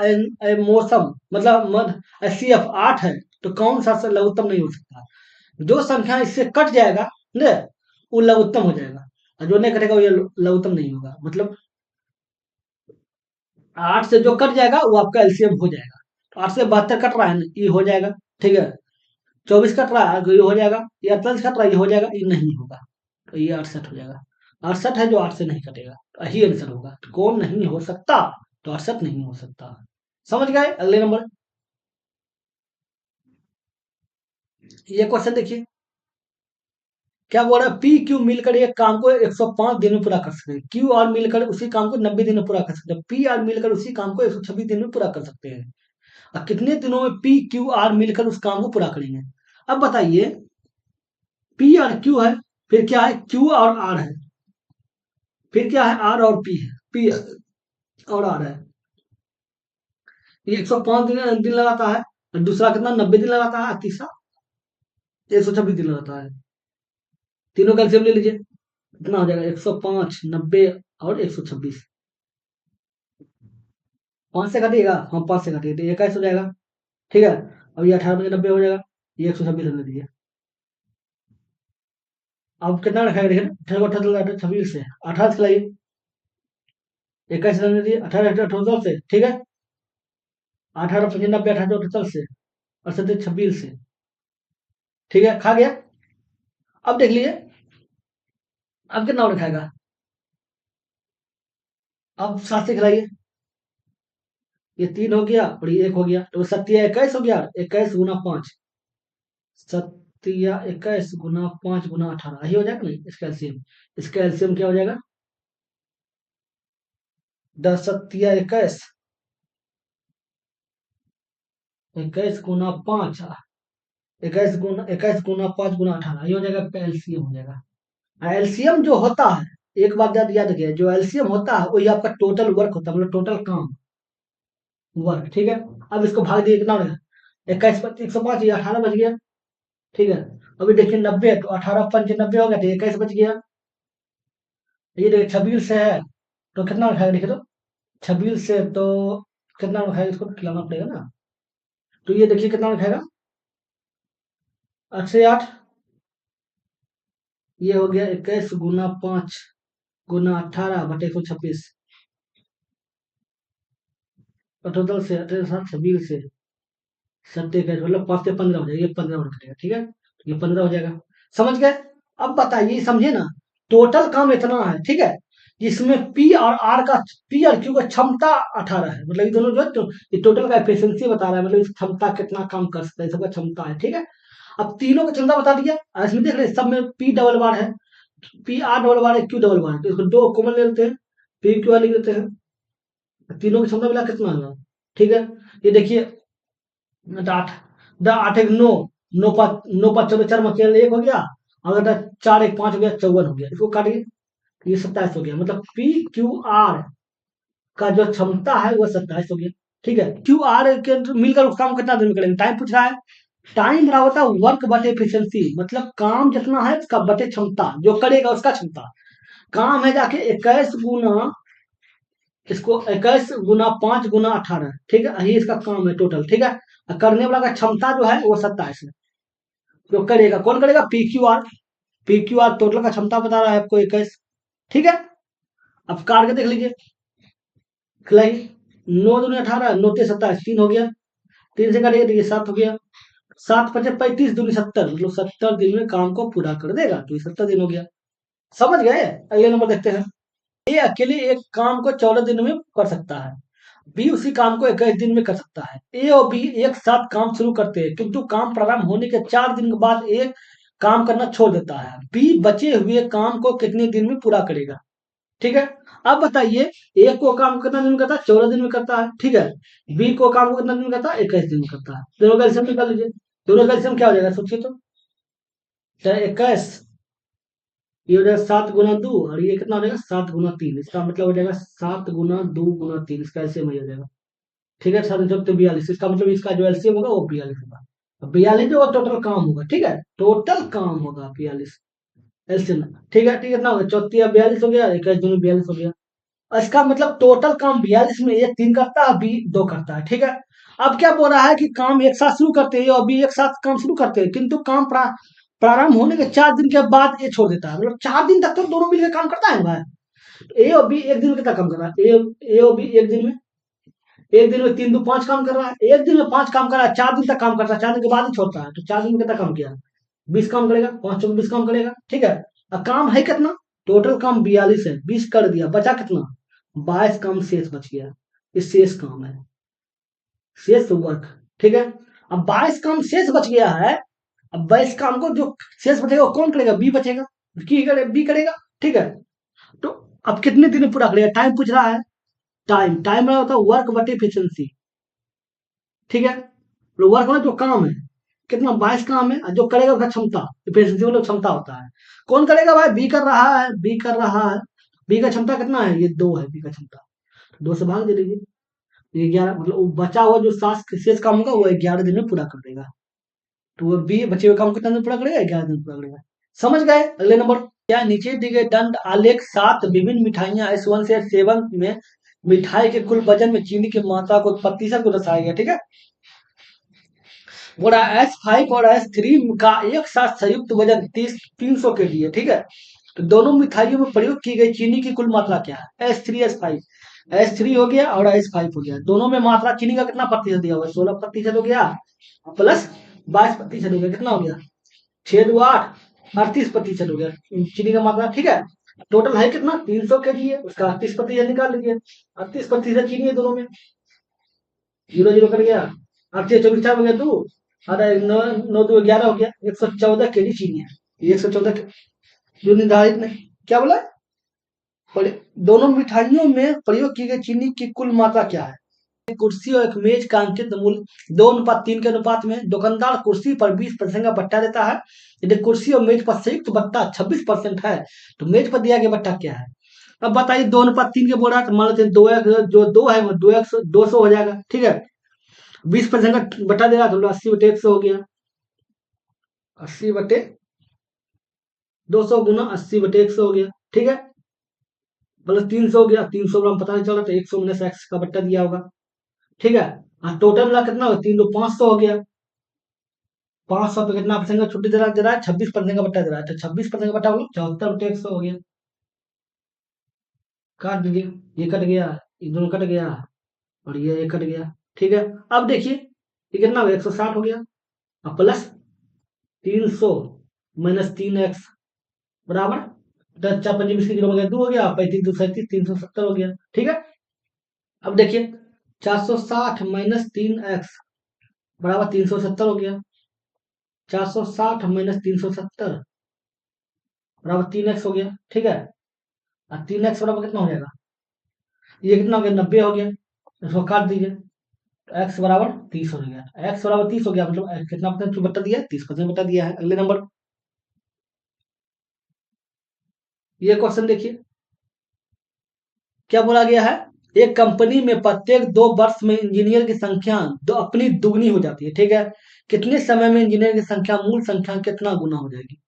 मौसम मतलब मध एचसीएफ 8 है, तो कौन सा लघुत्तम नहीं हो सकता, जो संख्या इससे कट जाएगा ने, वो लघुत्तम हो जाएगा, और जो नहीं कटेगा वो ये लघुत्तम नहीं होगा, मतलब 8 से जो कट जाएगा वो आपका एलसीएम हो जाएगा, तो 8 से 72 कट रहा है ना, ये हो जाएगा, ठीक है, 24 कट रहा है तो ये हो जाएगा, ये 48 कट रहा है ये हो जाएगा, ये नहीं होगा, तो ये 68 हो जाएगा, 68 है जो 8 से नहीं कटेगा, तो यही आंसर होगा, तो कौन नहीं हो सकता, तो 68 नहीं हो सकता, समझ गए। अगले नंबर, ये क्वेश्चन देखिए, क्या बोल रहा है, पी क्यू मिलकर एक काम को 105 दिन में पूरा कर सकते हैं, क्यू और मिलकर उसी काम को 90 दिन में पूरा कर सकते हैं, पी और मिलकर उसी काम को 126 दिन में पूरा कर सकते हैं। अब कितने दिनों में पी क्यू आर मिलकर उस काम को पूरा करेंगे? अब बताइए, पी और क्यू है, फिर क्या है, क्यू और आर है, फिर क्या है, आर और पी है, पी और आर है। ये 105 दिन लगाता है, और दूसरा कितना 90 दिन लगाता है, और तीसरा 126 दिन लगाता है। तीनों कैल्सियम ले लीजिए, कितना हो जाएगा, 105, 90 और 126। 5 से घटिएगा, हाँ 5 से घटिए तो 21 हो जाएगा। ठीक है, अब ये 18 में 90 हो जाएगा, ये 126 रहने दीजिए। अब कितना रखेगा, देखिए 18 26 से 18 से लाइए, 21 रहने दीजिए, 18 अठारह से, ठीक है, 18 95 18 से, और 27 26 से, ठीक है, खा गया। अब देख लीजिए, अब कितना और खाएगा, अब 7 से खिलाइए, ये 3 हो गया और ये 1 हो गया, तो 7 21 हो गया, 21 गुना 5, 21 गुना 5 गुना 18, यही हो जाएगा नहीं, इसका एलसीएम, इसका एलसीएम क्या हो जाएगा, 10 सत्या 21, 21 गुना 5, 21 गुना 5 गुना 18, ये हो जाएगा, एलसीएम हो जाएगा। एलसीएम जो होता है, एक बात याद रखिए, जो एलसीएम होता है वही आपका टोटल वर्क होता है, मतलब टोटल काम, वर्क, ठीक है। अब इसको भाग दिए, कितना हो गया, 21 105, ये 18 बच गया, ठीक है। अभी देखिए 90, तो 18 पंच 90 हो गया, तो 21 बच गया, ये देखिए 26 से है, तो कितना उठाएगा, देखिए तो 26 से तो कितना उठाएगा, इसको खिलाना पड़ेगा ना, तो ये देखिए कितना उठाएगा, 8 से 8, ये हो गया 21 गुना 5 गुना 18 बटे 126, और टोटल से 18 26 से 27 मतलब 5 से 15 हो जाएगा, ये 15 हो जाएगा, ठीक है, तो ये 15 हो जाएगा, समझ गए। अब बताइए, समझे ना, टोटल काम इतना है, ठीक है, जिसमें पी और आर का, पी और क्यू का क्षमता 18 है, मतलब ये दोनों जो है तो ये टोटल का एफिशिएंसी बता रहा है, मतलब इस क्षमता कितना काम कर सकता है, सबका क्षमता है, ठीक है। अब तीनों की क्षमता बता दिया, और इसमें देख रहे हैं सब में पी डबल बार है, पी आर डबल बार है, क्यू डबल बार है, तो इसको दो कॉमन ले लेते हैं, पी क्यू आर लिख देते हैं, तीनों की क्षमता मिला कितना होगा, ठीक है। ये देखिए, आठ, आठ एक नौ, नौ पाँच, 14 4 में 1 हो गया, अगर 4 1 5 हो गया, 54 हो गया, इसको काटिए, ये 27 हो गया, मतलब पी क्यू आर का जो क्षमता है वो 27 हो गया, ठीक है। क्यू आर के मिलकर उस काम कितना दिन में करेंगे, टाइम पूछ रहा है, टाइम बराबर होता है वर्क बटे एफिशिएंसी, मतलब काम जितना है उसका बटे क्षमता, जो करेगा उसका क्षमता, काम है जाके 21 गुना, इसको 21 गुना 5 गुना 18, ठीक है, यही इसका काम है टोटल, ठीक है। और करने वाला का क्षमता जो है वो 27 है, जो करेगा कौन करेगा, P Q R, P Q R total का क्षमता बता रहा है आपको 21, ठीक है। अब कार के देख लीजिए, खिलाई, 9 दूनी 18, 9 ते 27, 3 हो गया, 3 से काटिए तो ये 7 हो गया, 7 पचे 35 दूनी 70, मतलब 70 दिन में काम को पूरा कर देगा, तो ये 70 दिन हो गया, समझ गए। अगले नंबर देखते हैं, ए अकेले एक काम को 14 दिन में कर सकता है, बी उसी काम को 21 दिन में कर सकता है, ए और बी एक साथ काम शुरू करते हैं, किंतु काम प्रारंभ होने के 4 दिन के बाद ए काम करना छोड़ देता है, बी बचे हुए काम को कितने दिन में पूरा करेगा, ठीक है। अब बताइए, ए को काम कितना दिन में करता है, 14 दिन में करता है, ठीक है, बी को काम को कितना दिन में करता है, 21 दिन में करता है, दोनों का एल्सियम निकाल लीजिए, दोनों का एल्सियम क्या हो जाएगा, सोचिए तो, 21, ये हो जाएगा 7 गुना 2, और ये कितना हो जाएगा, 7 गुना 3, इसका मतलब हो जाएगा 7 गुना 2 गुना 3, इसका एलसीएम हो जाएगा, ठीक है, 7 तो 42, इसका मतलब इसका जो एलसीएम होगा वो 42 होगा, 42 जो टोटल काम होगा, ठीक है, टोटल काम होगा 42 एलसीएम, ठीक है, ठीक है, कितना हो गया, 42 हो गया, 21 दूनी 42 हो गया, इसका मतलब टोटल काम 42 में एक 3 करता है, बी 2 करता है, ठीक है। अब क्या बोल रहा है कि काम एक साथ शुरू करते हैं और बी एक साथ काम शुरू करते हैं, किंतु काम प्रारंभ होने के 4 दिन के बाद ये छोड़ देता है, मतलब 4 दिन तक तो दोनों मिलकर काम करता है भाई, ए और बी एक दिन में कितना काम कर रहा है, ए और बी एक दिन में 3 2 5 काम कर रहा है, एक दिन में 5 काम कर रहा है, 4 दिन तक काम करता है, 4 दिन के बाद ही छोड़ता है, तो 4 दिन में कितना काम किया, 20 काम करेगा, 5 20 काम करेगा, ठीक है। अब काम है कितना, टोटल काम 42 है, 20 कर दिया, बचा कितना, 22 काम शेष बच गया, ये शेष काम है, शेष वर्क, ठीक है। अब 22 काम शेष बच गया है, अब वह इस काम को जो शेष बचेगा वो कौन करेगा? बी बचेगा, बी करेगा, ठीक है। तो अब कितने दिन में पूरा करेगा? टाइम पूछ रहा है, टाइम टाइम में होता है वर्क बटे एफिशिएंसी, ठीक है। तो वर्क मतलब जो काम है, कितना 22 काम है, और जो करेगा उसका क्षमता, एफिशिएंसी मतलब क्षमता होता है। कौन करेगा भाई? बी कर रहा है, बी कर रहा है। बी का क्षमता कितना है? ये 2 है बी का क्षमता, 2 से भाग दे दीजिए। ये 11 मतलब वो बचा हुआ जो शेष काम होगा वो 11 दिन में पूरा कर देगा। तो वो बी बचे हुए काम को कितना दिन पूरा करेगा? 11 दिन पूरा करेगा। समझ गए? अगले नंबर क्या, नीचे दिए गए दंड आलेख 7 विभिन्न मिठाइयां S1 से S7 में मिठाई के कुल वजन में चीनी की मात्रा को प्रतिशत को दर्शाया गया, ठीक है। बोला S5 और S3 का एक साथ संयुक्त वजन 300 के लिए, ठीक है। तो दोनों मिठाइयों में प्रयोग की गई चीनी की कुल मात्रा क्या है? S3 S5, S3 हो गया और S5 हो गया, दोनों में मात्रा चीनी का कितना प्रतिशत दिया हुआ है? 16% हो गया प्लस 22% हो गया, कितना हो गया? 6 2 8, 38% हो गया चीनी का मात्रा, ठीक है। टोटल है कितना? 300 के जी है, उसका 38% निकाल लीजिए। 38% चीनी है दोनों में, 0 0 कट गया, 38 24 4 हो गया 2, अरे 9 9 2 11 हो गया, 114 के जी चीनी है। 114 जो निर्धारित नहीं, क्या बोला? दोनों मिठाइयों में प्रयोग की गई चीनी की कुल मात्रा क्या है? कुर्सी और एक मेज का अंकित मूल्य 2:3 के अनुपात में दुकानदार कुर्सी पर 20% का बट्टा देता है। यदि कुर्सी और मेज पर संयुक्त बट्टा 26% है तो मेज पर दिया गया बट्टा क्या है? अब बताइए, 2:3 के बोल रहा है तो मान लेते हैं दो एक, जो 2 है वो 200 हो जाएगा, ठीक है। 20% का बट्टा दे रहा है तो 80/100 हो गया, 80/200 गुना 80/100 हो गया, ठीक है। मतलब 300 हो गया, 300 ग्राम पता नहीं चला तो 100 माइनस एक्स का बट्टा दिया होगा, ठीक है। हाँ, टोटल मिला कितना होगा? 3 2 500 हो गया। 500 पे कितना परसेंट का छुट्टी दे रहा है? 26% का बट्टा दे रहा है, तो 26% का बट्टा होगा 74/100 हो गया। काट दीजिए, ये कट गया, ये दोनों कट गया और ये कट गया, ठीक है। अब देखिए ये कितना हो गया? 160 हो गया, अब प्लस 300 माइनस 3x बराबर 10 4 25 की 0 हो गया, 2 हो गया, 35 2 37 370 हो गया, ठीक है। अब देखिए 460 माइनस 3x बराबर 370 हो गया, 460 माइनस 370 बराबर 3x हो गया, ठीक है। और 3x बराबर कितना हो जाएगा? ये कितना हो गया? 90 हो गया, इसको काट दीजिए, तो x बराबर 30 हो गया। x बराबर 30 हो गया मतलब कितना परसेंट बता दिया है? 30% बता दिया है। अगले नंबर ये क्वेश्चन देखिए क्या बोला गया है। एक कंपनी में प्रत्येक 2 वर्ष में इंजीनियर की संख्या अपनी दुगनी हो जाती है, ठीक है। कितने समय में इंजीनियर की संख्या मूल संख्या कितना गुना हो जाएगी?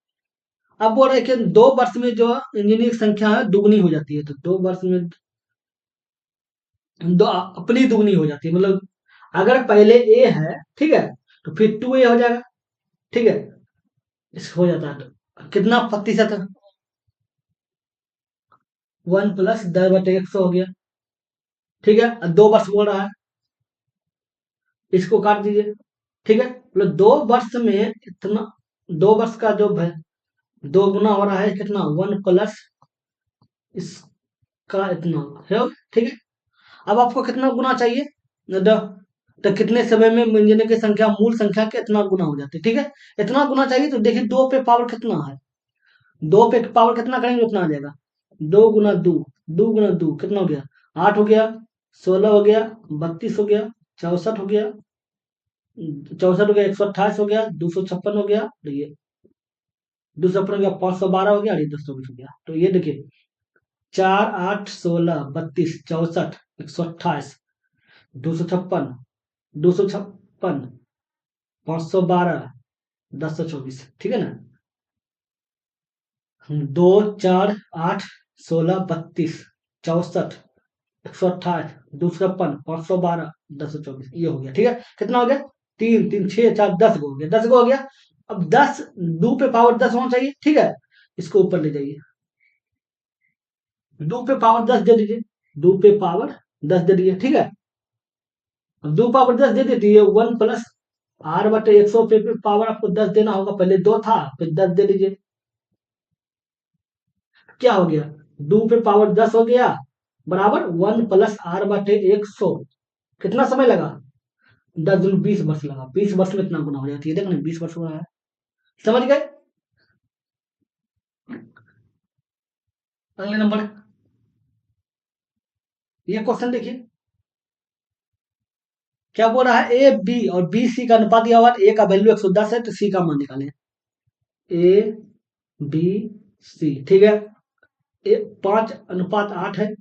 अब बोल रहे हैं कि 2 वर्ष में जो इंजीनियर की संख्या है दुगनी हो जाती है, तो 2 वर्ष में अपनी दुगनी हो जाती है, मतलब अगर पहले ए है, ठीक है, तो फिर 2a हो जाएगा, ठीक है। इस हो जाता है तो कितना प्रतिशत है? 1 प्लस 10/100 हो गया, ठीक है। 2 वर्ष बोल रहा है, इसको काट दीजिए, ठीक है। मतलब 2 वर्ष में इतना, 2 वर्ष का जो है 2 गुना हो रहा है कितना? 1 प्लस इसका इतना है, ठीक है। अब आपको कितना गुना चाहिए? द- तो कितने समय में इंजीनियर की संख्या मूल संख्या के इतना गुना हो जाती है, ठीक है। इतना गुना चाहिए तो देखिए 2 पे पावर कितना है? 2 पे पावर कितना करेंगे उतना आ जाएगा। 2 गुना 2, 2 गुना 2 कितना हो गया? 8 हो गया, 16 हो गया, 32 हो गया, 64 हो गया, 64 हो गया, 128 हो गया, 256 हो गया, तो ये 256 हो गया, 512 हो गया और ये 224 हो गया। तो ये देखिए 4 8 16 32 64 128 256 256 512 1024, ठीक है ना। 2 4 8 16 32 64 128 256 512 ये हो गया, ठीक है। कितना हो गया? 3 3 6 4 10 को हो गया, 10 को हो गया। अब 10 2 पे पावर 10 होना चाहिए, ठीक है। इसको ऊपर ले जाइए, 2 पे पावर 10 दे दीजिए, 2 पे पावर 10 दे दीजिए, ठीक है। अब 2 पावर 10 दे देती है 1 प्लस R/100 पे पावर आपको 10 देना होगा, पहले 2 था फिर 10 दे दीजिए, क्या हो गया? 2 पे पावर 10 हो गया बराबर 1 प्लस R/100। कितना समय लगा? 10 दूनी 20 वर्ष लगा, 20 वर्ष में इतना गुना हो जाती है, देख ना 20 वर्ष हुआ है। समझ गए? अगले नंबर, ये क्वेश्चन देखिए क्या बोल रहा है, ए बी और बी सी का अनुपात दिया हुआ है, ए का वैल्यू 110 है तो सी का मान निकालें। ए बी सी, ठीक है। 5:8 है,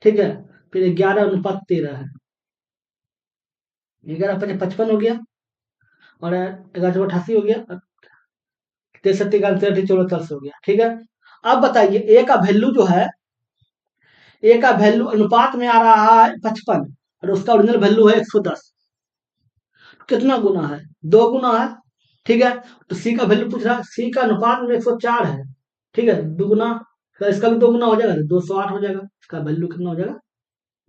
ठीक है। फिर 11:13 है। 11×5 = 55 हो गया, और 11×88 हो गया, 63×63 हो गया, ठीक है। अब बताइए ए का वैल्यू जो है, ए का वैल्यू अनुपात में आ रहा है 55, और उसका ओरिजिनल वैल्यू है 110। कितना गुना है? 2 गुना है, ठीक है। तो सी का वैल्यू पूछ रहा है, सी का अनुपात में 104 है, ठीक है। दुगुना, तो इसका भी 2 गुना हो जाएगा, 208 हो जाएगा। इसका वैल्यू कितना हो जाएगा?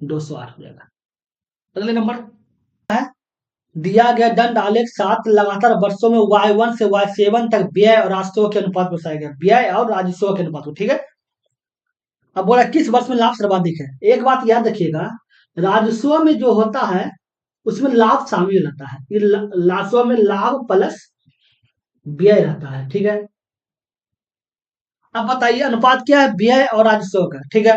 208 हो जाएगा। अगले नंबर है, दिया गया दंड आलेख 7 लगातार वर्षों में Y1 से Y7 तक व्यय और राजस्व के अनुपात को दर्शाया गया, व्यय और राजस्व के अनुपात को, ठीक है। अब बोला किस वर्ष में लाभ सर्वाधिक है। एक बात याद रखिएगा, राजस्व में जो होता है उसमें लाभ शामिल रहता है, ये राजस्व में लाभ प्लस व्यय रहता है, ठीक है। अब बताइए अनुपात क्या है व्यय और राजस्व का, ठीक है।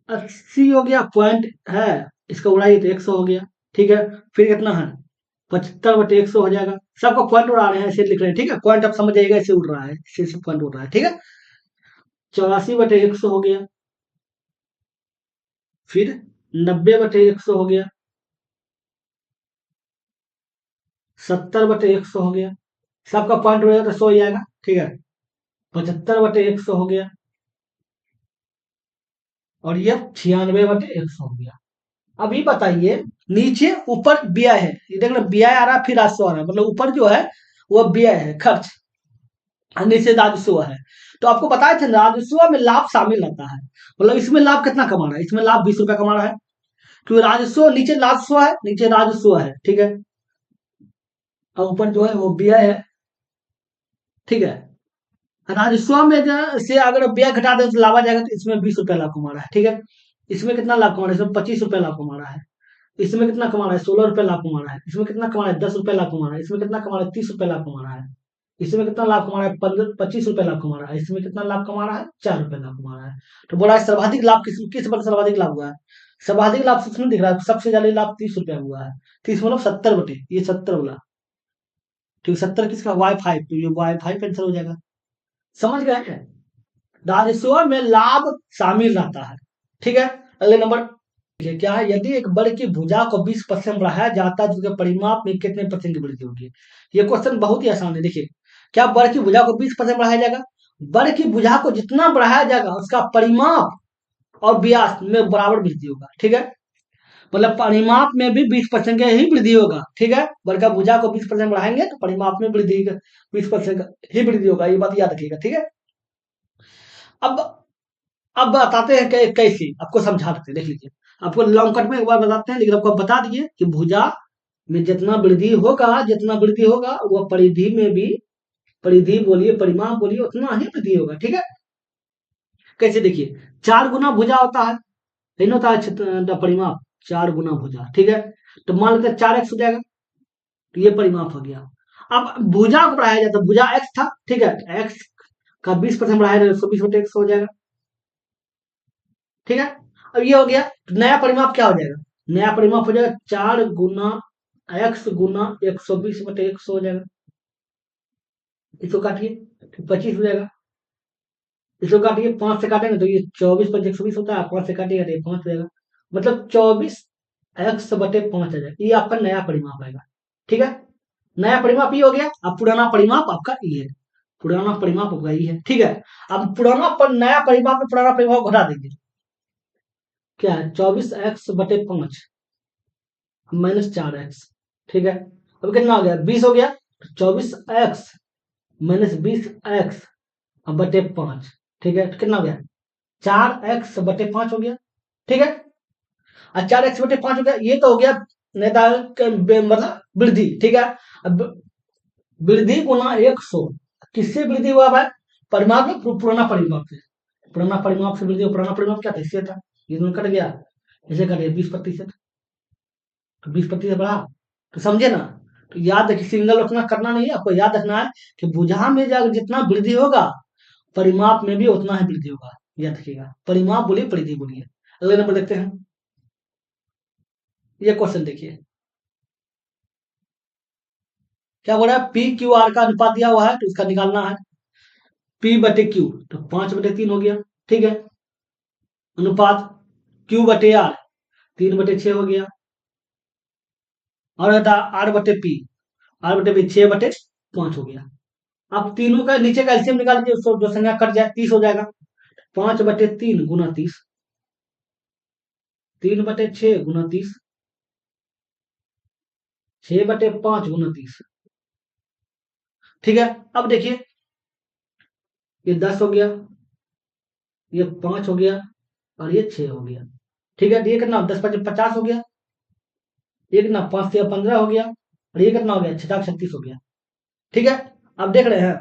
80 हो गया, पॉइंट है, इसका उड़ाइए तो 100 हो गया, ठीक है। फिर कितना है? 75/100 हो जाएगा। सबको पॉइंट उड़ा रहे हैं, ऐसे लिख रहे हैं, ठीक है। पॉइंट आप समझ जाइएगा, ऐसे उड़ रहा है, ऐसे पॉइंट उड़ रहा है, ठीक है। 84/100 हो गया, फिर 90/100 हो गया, 70/100 हो गया। सबका पॉइंट उड़ेगा तो 100 ही आएगा, ठीक है। 75/100 हो गया, और ये 96/100 हो गया। अभी बताइए, नीचे ऊपर व्यय है, ये देख लो व्यय आ रहा है, फिर राजस्व आ रहा है, मतलब ऊपर जो है वो व्यय है, खर्च, और नीचे राजस्व है। तो आपको बताया था राजस्व में लाभ शामिल रहता है, मतलब इसमें लाभ कितना कमा रहा है, इसमें लाभ 20 रुपया कमा रहा है, क्योंकि राजस्व नीचे राजस्व है, नीचे राजस्व है, ठीक है। और ऊपर जो है वो व्यय है, ठीक है। राजस्व में से अगर व्यय घटा दे तो लाभ आ जाएगा, तो इसमें 20 रुपया लाभ कमा रहा है, ठीक है। इसमें कितना लाभ कमा रहा है? इसमें 25 रुपया लाभ कमा रहा है। इसमें कितना कमा रहा है? 16 रुपया लाभ कमा रहा है। इसमें कितना कमा रहा है? 10 रुपया लाभ कमा रहा है। इसमें कितना कमा रहा है? 30 रुपया लाभ कमा रहा है। इसमें कितना लाभ कमा रहा है? 25 रुपया लाभ कमा रहा है। इसमें कितना लाभ कमा रहा है? 4 रुपया लाभ कमा रहा है। तो बोला है सर्वाधिक लाभ किस किस पर सर्वाधिक लाभ हुआ है? सर्वाधिक लाभ उसमें दिख रहा है, सबसे ज्यादा लाभ 30 रुपया हुआ है। 30 मतलब 70 बटे ये 70 बोला, ठीक, 70 किसका? Y5, तो ये Y5 आंसर हो जाएगा। समझ गए हैं? राजस्व में लाभ शामिल रहता है, ठीक है। अगले नंबर देखिए क्या है, यदि एक बल की भुजा को 20% बढ़ाया जाता है तो उसके परिमाप में कितने % की वृद्धि होगी? ये क्वेश्चन बहुत ही आसान है। देखिए क्या बल की भुजा को 20% बढ़ाया जाएगा? बल की भुजा को जितना बढ़ाया जाएगा उसका परिमाप और व्यास में बराबर वृद्धि होगा, ठीक है। मतलब परिमाप में भी 20% ही वृद्धि होगा, ठीक है। बल का भुजा को 20% बढ़ाएंगे तो परिमाप में वृद्धि 20% ही वृद्धि होगा, ये बात याद रखिएगा, ठीक है। अब अब बताते हैं कैसे, आपको समझाते हैं, देख लीजिए। आपको लॉन्ग कट में एक बार बताते हैं, लेकिन आपको बता दिए कि भुजा में जितना वृद्धि होगा, जितना वृद्धि होगा वह परिधि में भी, परिधि बोलिए परिमाप बोलिए, उतना ही वृद्धि होगा, ठीक है। कैसे देखिए, 4 गुना भुजा होता है, नहीं होता है परिमाप, 4 गुना भुजा, ठीक है। तो मान लेते हैं 4x हो जाएगा, तो ये परिमाप हो गया। अब भुजा को बढ़ाया जाता है, भुजा x था, ठीक है, x का 20% बढ़ाया जाए 120/100 हो जाएगा, ठीक है। अब ये हो गया, तो नया परिमाप क्या हो जाएगा? नया परिमाप हो जाएगा 4 गुना x गुना 120/100 हो जाएगा। इसको काटिए तो 25 हो जाएगा। इसको काटिए, 5 से काटेंगे तो ये 24/120 होता है, 5 से काटिएगा तो ये 5 हो जाएगा। मतलब 24x/5 आ जाएगा, ये आपका नया परिमाप आएगा, ठीक है। नया परिमाप ये हो गया। अब पुराना परिमाप आपका ये है, पुराना परिमाप आपका ये है, ठीक है। अब पुराना पर नया परिमाप में पुराना परिमाप घटा देंगे, क्या है? 24x/5 -4x, ठीक है। अब कितना हो गया? 20 हो गया। 24x -20x बटे 5, ठीक है। तो कितना हो गया? 4x/5 हो गया, ठीक है। और 4x/5 हो गया, ये तो हो गया नेता मतलब वृद्धि, ठीक है। अब वृद्धि गुना 100, किससे वृद्धि हुआ भाई? परिमाप में, पुराना परिमाप से, पुराना परिमाप से वृद्धि। पुराना परिमाप क्या था? इससे था, ये दोनों कट गया, इसे कट गया 20%, तो 20% बढ़ा, तो समझे ना। तो याद रखिए, सिंगल रखना करना नहीं है आपको, याद रखना है कि भुजा में जितना वृद्धि होगा परिमाप में भी उतना ही वृद्धि होगा। याद रखिएगा, परिमाप बोलिए परिधि बोलिए। अगले नंबर देखते हैं। ये क्वेश्चन देखिए क्या बोल रहा है, पी क्यू आर का अनुपात दिया हुआ है तो इसका निकालना है। पी बटे क्यू तो 5/3 हो गया, ठीक है। अनुपात क्यू बटे आर 3/6 हो गया। और रहता आर बटे पी 6/5 हो गया। अब तीनों का नीचे का एलसीएम निकाल लीजिए, उसको जो संख्या कट जाए 30 हो जाएगा। 5/3 गुना 30, 3/6 गुना 30, 6/5 गुना 30। ठीक है। अब देखिए ये 10 हो गया, ये 5 हो गया और ये 6 हो गया। ठीक है, तो ये कितना 10×5 = 50 हो गया। ये कितना 5×6 = 15 हो गया। और ये कितना हो गया 6×36 हो गया। ठीक है। अब देख रहे हैं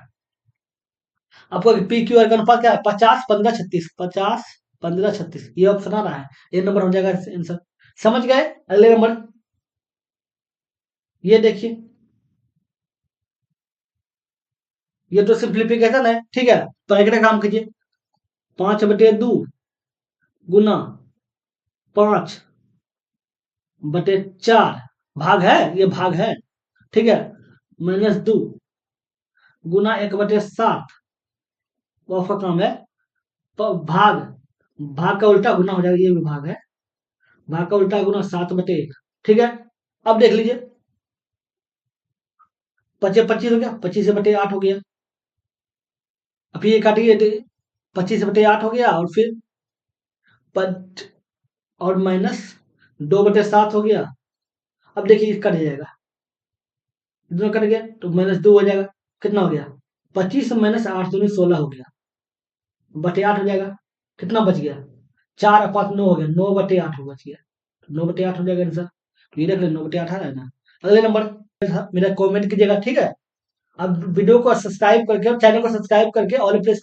आपको पी क्यू आर का अनुपात क्या है, 50 15 36, 50 15 36, ये ऑप्शन आ रहा है, ये नंबर हो जाएगा आंसर। समझ गए। अगले नंबर ये देखिए, ये तो सिंप्लीफिकेशन है, ठीक है। तो एक काम कीजिए, 5/2 गुना 5/4 भाग है, ये भाग है, ठीक है, -2 गुना 1/7, वो आपका काम है। भाग भाग का उल्टा गुना हो जाएगा, ये भी भाग है, भाग का उल्टा गुना 7/1। ठीक है। अब देख लीजिए 25 हो गया, 25/8 हो गया। अब ये काटिए, 25/8 हो गया, और फिर पच और -2/7 हो गया। अब देखिए कट जाएगा, दोनों कट गया तो -2 हो जाएगा। कितना हो गया 25 - 8 दूनी 16 हो गया, बटे 8 हो जाएगा। कितना बच गया 4 और 5 9 हो गया, 9/8 बच गया, 9/8 हो जाएगा आंसर। तो ये देख ले 9/8 आ रहा है ना। अगले नंबर मेरा कमेंट कीजिएगा, ठीक है। अब वीडियो को सब्सक्राइब करके और चैनल को सब्सक्राइब करके ऑल प्रेस